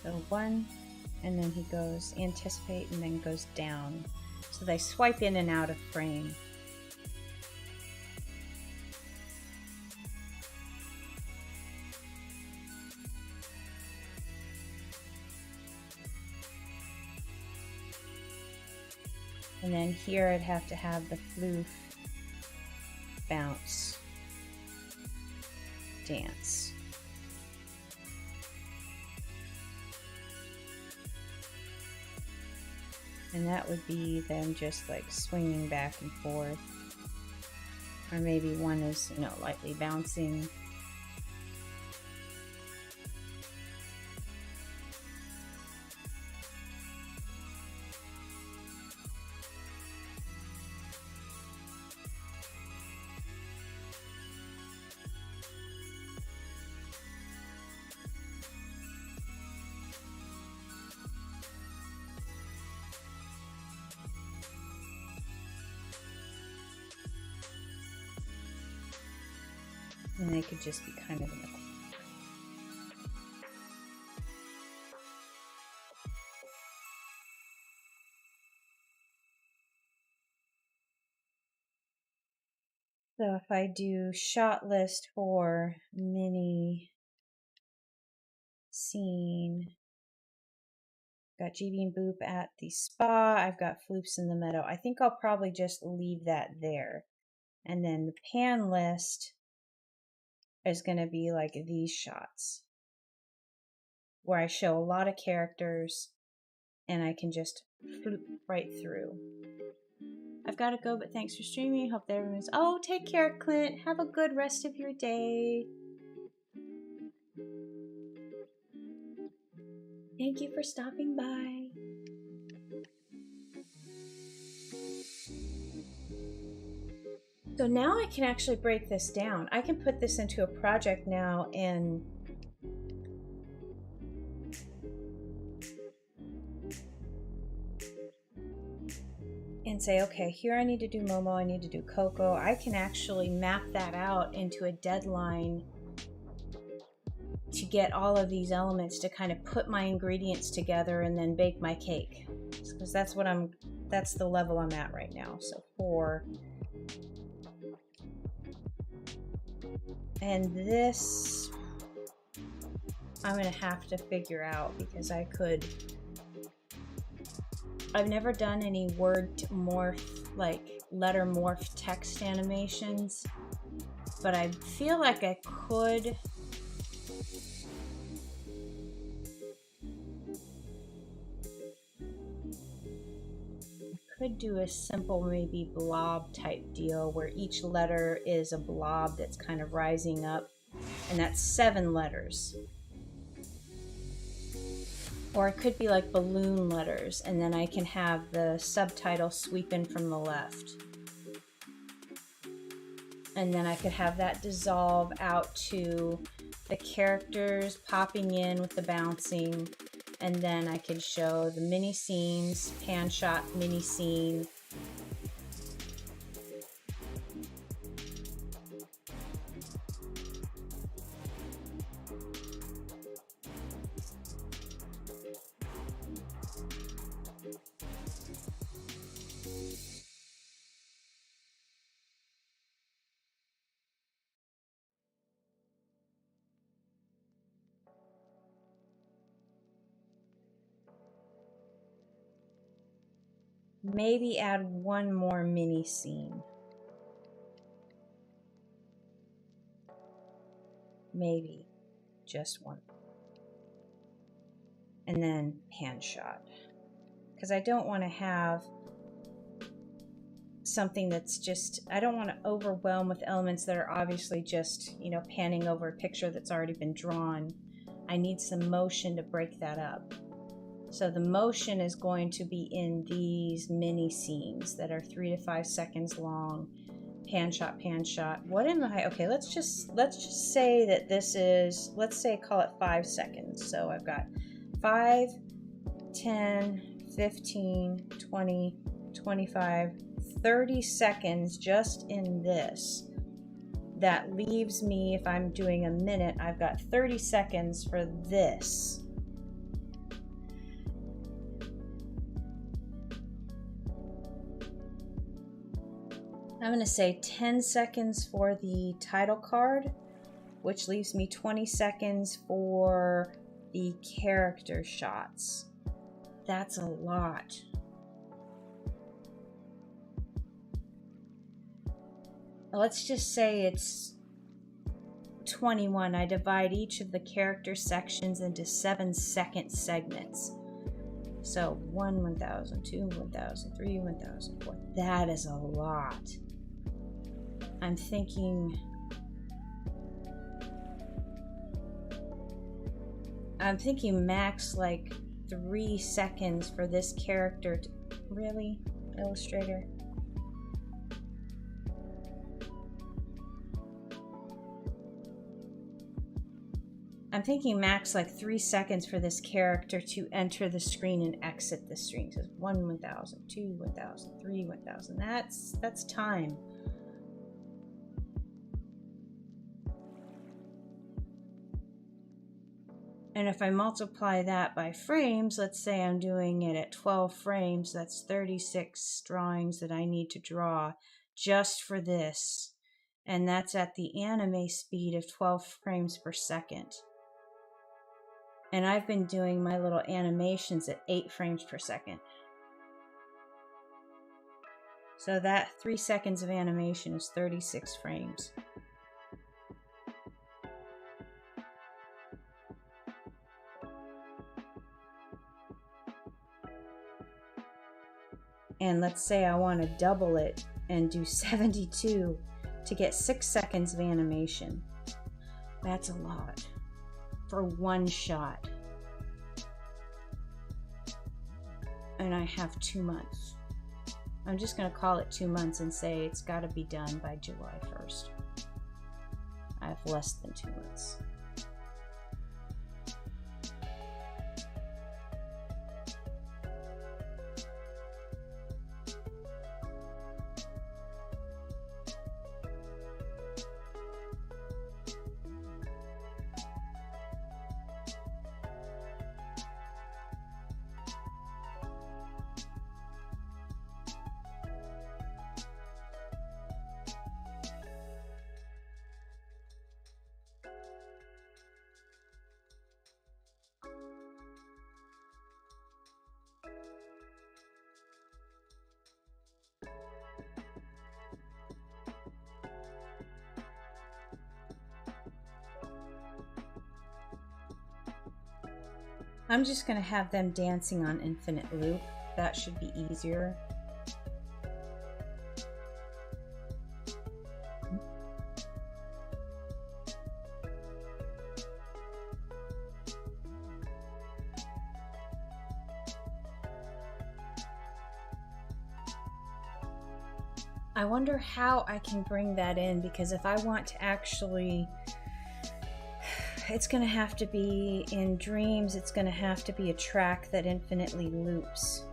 so 1, and then he goes anticipate and then goes down. So they swipe in and out of frame. And then here I'd have to have the floof, bounce, dance. And that would be them just like swinging back and forth. Or maybe one is, lightly bouncing. And they could just be kind of in the corner. So if I do shot list for mini scene, got GB and Boop at the spa, I've got floofs in the meadow. I think I'll probably just leave that there. And then the pan list is going to be like these shots where I show a lot of characters and I can just floop right through. I've got to go, but thanks for streaming. Hope that everyone's... Oh, take care, Clint. Have a good rest of your day. Thank you for stopping by. So now I can actually break this down. I can put this into a project now and say, okay, here I need to do Momo, I need to do Coco. I can actually map that out into a deadline to get all of these elements to kind of put my ingredients together and then bake my cake. Because that's the level I'm at right now. So 4. And this I'm gonna have to figure out, because I've never done any word morph, like letter morph text animations, but I feel like I could do a simple maybe blob type deal where each letter is a blob that's kind of rising up, and that's 7 letters. Or it could be like balloon letters, and then I can have the subtitle sweep in from the left. And then I could have that dissolve out to the characters popping in with the bouncing. And then I could show the mini scenes, pan shot mini scene. Maybe add one more mini scene. Maybe just one. And then pan shot. Because I don't want to have something that's just, I don't want to overwhelm with elements that are obviously just, you know, panning over a picture that's already been drawn. I need some motion to break that up. So the motion is going to be in these mini scenes that are 3 to 5 seconds long. Pan shot, pan shot. What am I? Okay, let's just say that this is, let's say call it 5 seconds. So I've got 5, 10, 15, 20, 25, 30 seconds just in this. That leaves me, if I'm doing a minute, I've got 30 seconds for this. I'm going to say 10 seconds for the title card, which leaves me 20 seconds for the character shots. That's a lot. Let's just say it's 21. I divide each of the character sections into 7-second segments. So 1, 1,000, 2, 1,000, 3, 1,000, 4. That is a lot. I'm thinking max like 3 seconds for this character to, really? Illustrator? I'm thinking max like 3 seconds for this character to enter the screen and exit the screen. So 1, 1,000, 2, 1,000, 3, 1,000. That's time. And if I multiply that by frames, let's say I'm doing it at 12 frames, that's 36 drawings that I need to draw just for this. And that's at the anime speed of 12 frames per second. And I've been doing my little animations at 8 frames per second. So that 3 seconds of animation is 36 frames. And let's say I want to double it and do 72 to get 6 seconds of animation. That's a lot for one shot. And I have 2 months. I'm just going to call it 2 months and say it's got to be done by July 1st. I have less than 2 months. I'm just going to have them dancing on infinite loop. That should be easier. I wonder how I can bring that in, because if I want to actually, it's going to have to be in Dreams, it's going to have to be a track that infinitely loops.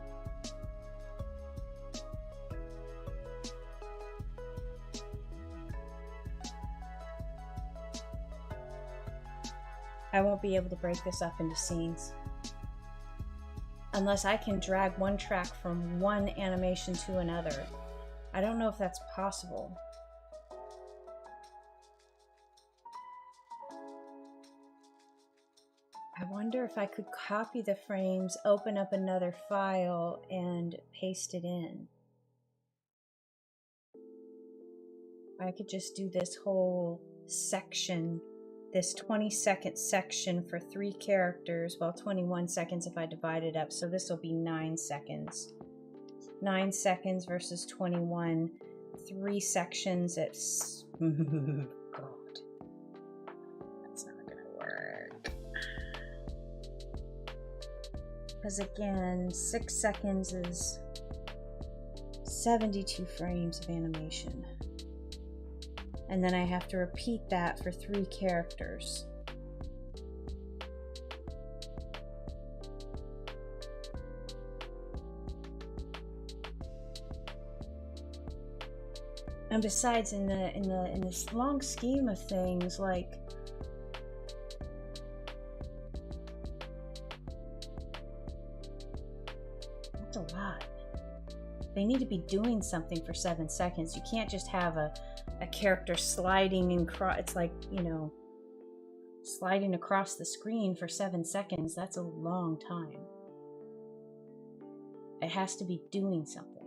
I won't be able to break this up into scenes unless I can drag one track from one animation to another. I don't know if that's possible. I wonder if I could copy the frames, open up another file, and paste it in. I could just do this whole section, this 20-second section for 3 characters, well, 21 seconds if I divide it up, so this will be 9 seconds. 9 seconds versus 21, 3 sections at... God, that's not gonna work. Because again, 6 seconds is 72 frames of animation. And then I have to repeat that for 3 characters. And besides, in this long scheme of things, like, that's a lot. They need to be doing something for 7 seconds. You can't just have a character sliding and it's like, you know, sliding across the screen for 7 seconds. That's a long time. It has to be doing something.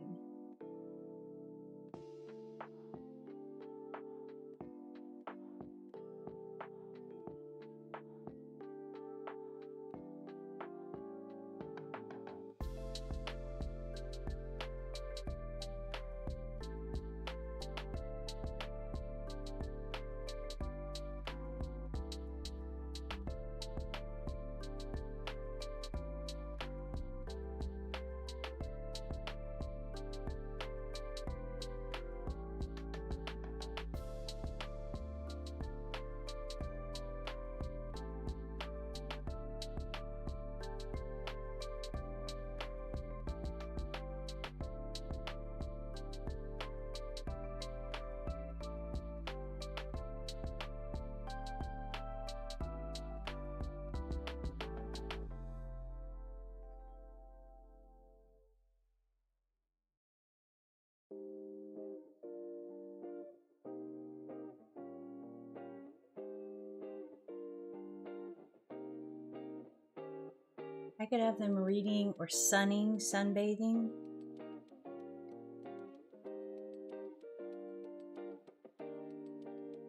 I could have them reading or sunbathing.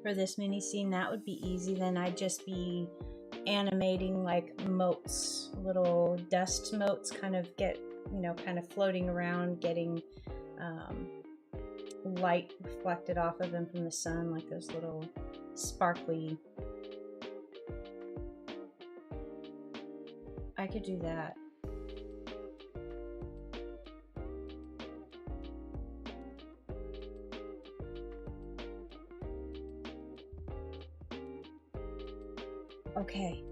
For this mini scene, that would be easy. Then I'd just be animating like motes, little dust motes, kind of get, you know, kind of floating around, getting light reflected off of them from the sun, like those little sparkly. I could do that. Okay.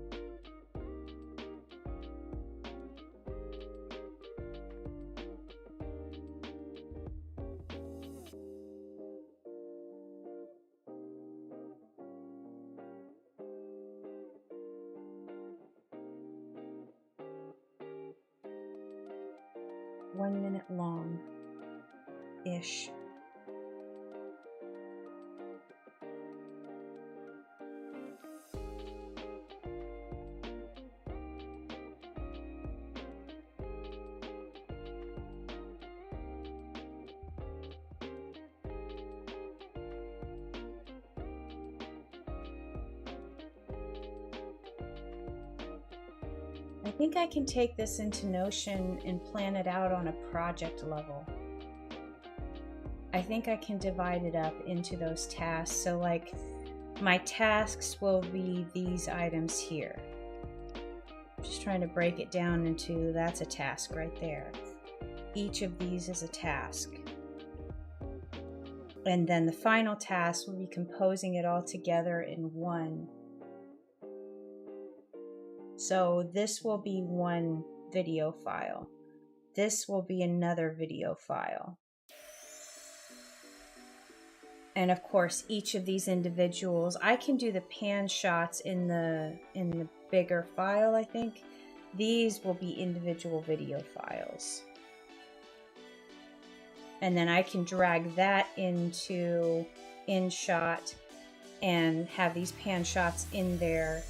One minute long-ish. I think I can take this into Notion and plan it out on a project level. I think I can divide it up into those tasks. So like my tasks will be these items here. Just trying to break it down into, that's a task right there. Each of these is a task. And then the final task will be composing it all together in one. So this will be one video file. This will be another video file. And of course, each of these individuals, I can do the pan shots in the bigger file, I think. These will be individual video files. And then I can drag that into InShot and have these pan shots in there.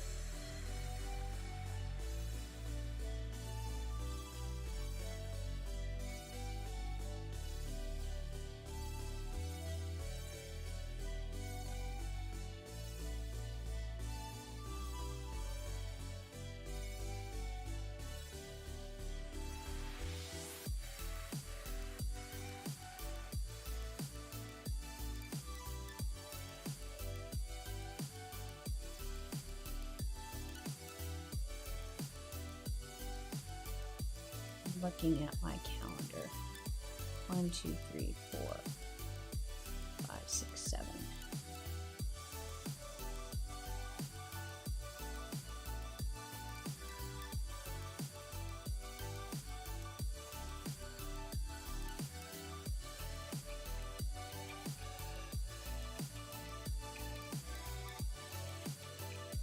Looking at my calendar. 1, 2, 3, 4, 5, 6, 7.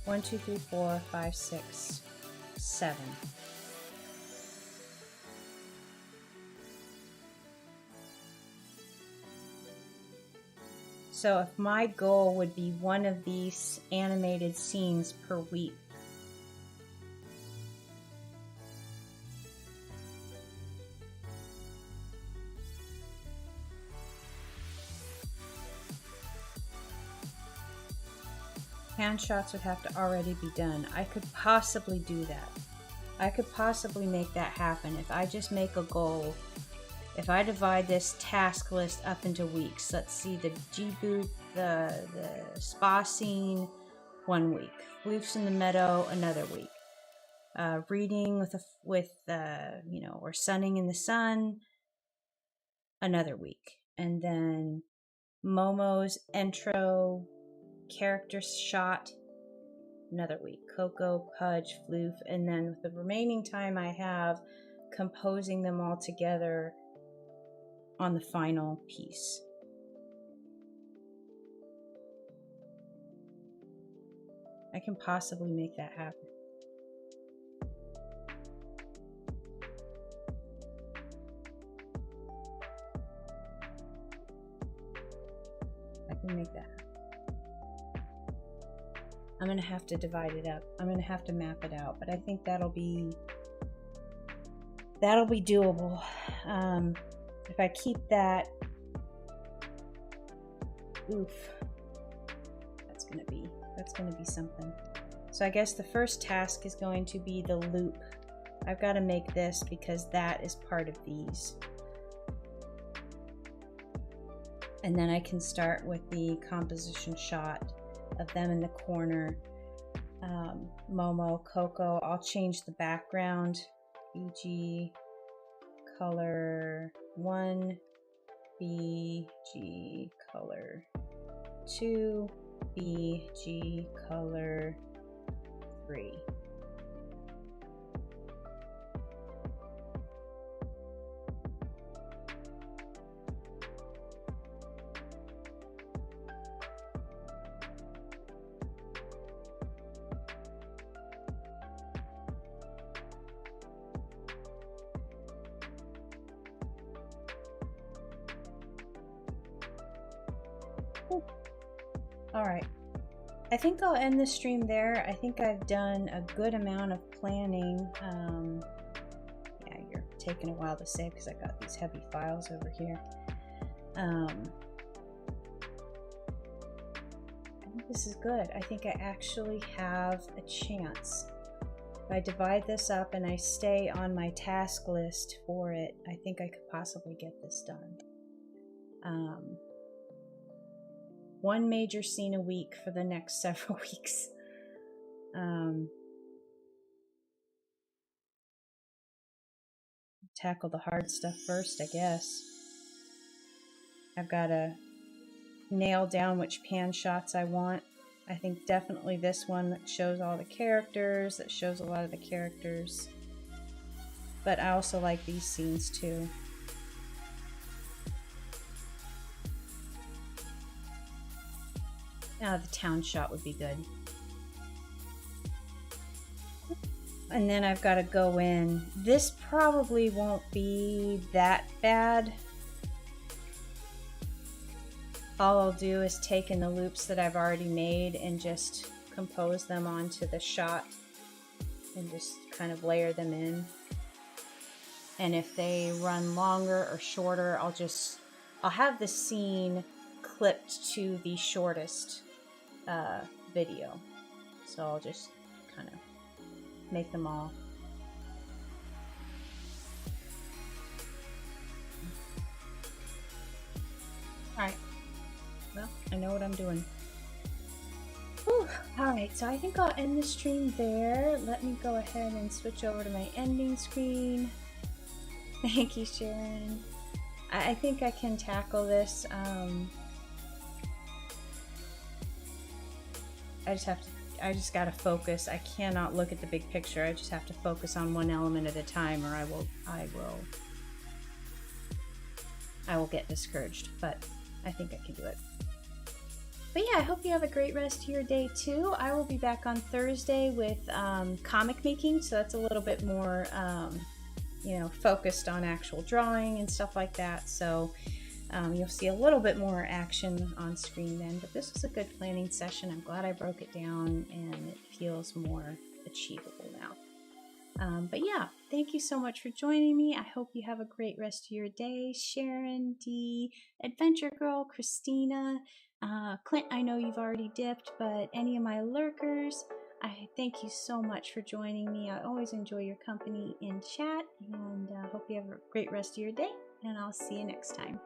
One, two, three, 4, 5, 6, 7. So if my goal would be one of these animated scenes per week, hand shots would have to already be done. I could possibly do that. I could possibly make that happen if I just make a goal. If I divide this task list up into weeks, let's see, the G-boot, the spa scene, 1 week. Floofs in the meadow, another week. Reading or sunning in the sun, another week. And then Momo's intro character shot, another week. Coco, Pudge, Floof, and then with the remaining time I have, composing them all together on the final piece. I can possibly make that happen. I can make that happen. I'm going to have to divide it up. I'm going to have to map it out, but I think that'll be doable. If I keep that, that's gonna be something. So I guess the first task is going to be the loop. I've got to make this because that is part of these. And then I can start with the composition shot of them in the corner. Momo, Coco, I'll change the background. BG color 1, BG color 2, BG color degree. All right, I think I'll end the stream there. I think I've done a good amount of planning. Yeah, you're taking a while to save because I got these heavy files over here. I think this is good. I think I actually have a chance. If I divide this up and I stay on my task list for it, I think I could possibly get this done. One major scene a week for the next several weeks. Tackle the hard stuff first, I guess. I've got to nail down which pan shots I want. I think definitely this one that shows all the characters, that shows a lot of the characters. But I also like these scenes too. The town shot would be good. And then I've got to go in. This probably won't be that bad. All I'll do is take in the loops that I've already made and just compose them onto the shot and just kind of layer them in. And if they run longer or shorter, I'll have the scene clipped to the shortest video. So I'll just kind of make them all. Alright. Well, I know what I'm doing. Whew. Alright, so I think I'll end the stream there. Let me go ahead and switch over to my ending screen. Thank you, Sharon. I think I can tackle this. I just gotta focus. I cannot look at the big picture. I just have to focus on one element at a time, or I will get discouraged. But I think I can do it. But yeah, I hope you have a great rest of your day too. I will be back on Thursday with comic making, so that's a little bit more, focused on actual drawing and stuff like that. So you'll see a little bit more action on screen then. But this was a good planning session. I'm glad I broke it down, and it feels more achievable now. But yeah, thank you so much for joining me. I hope you have a great rest of your day. Sharon, Dee, Adventure Girl, Christina, Clint, I know you've already dipped, but any of my lurkers, I thank you so much for joining me. I always enjoy your company in chat, and hope you have a great rest of your day, and I'll see you next time.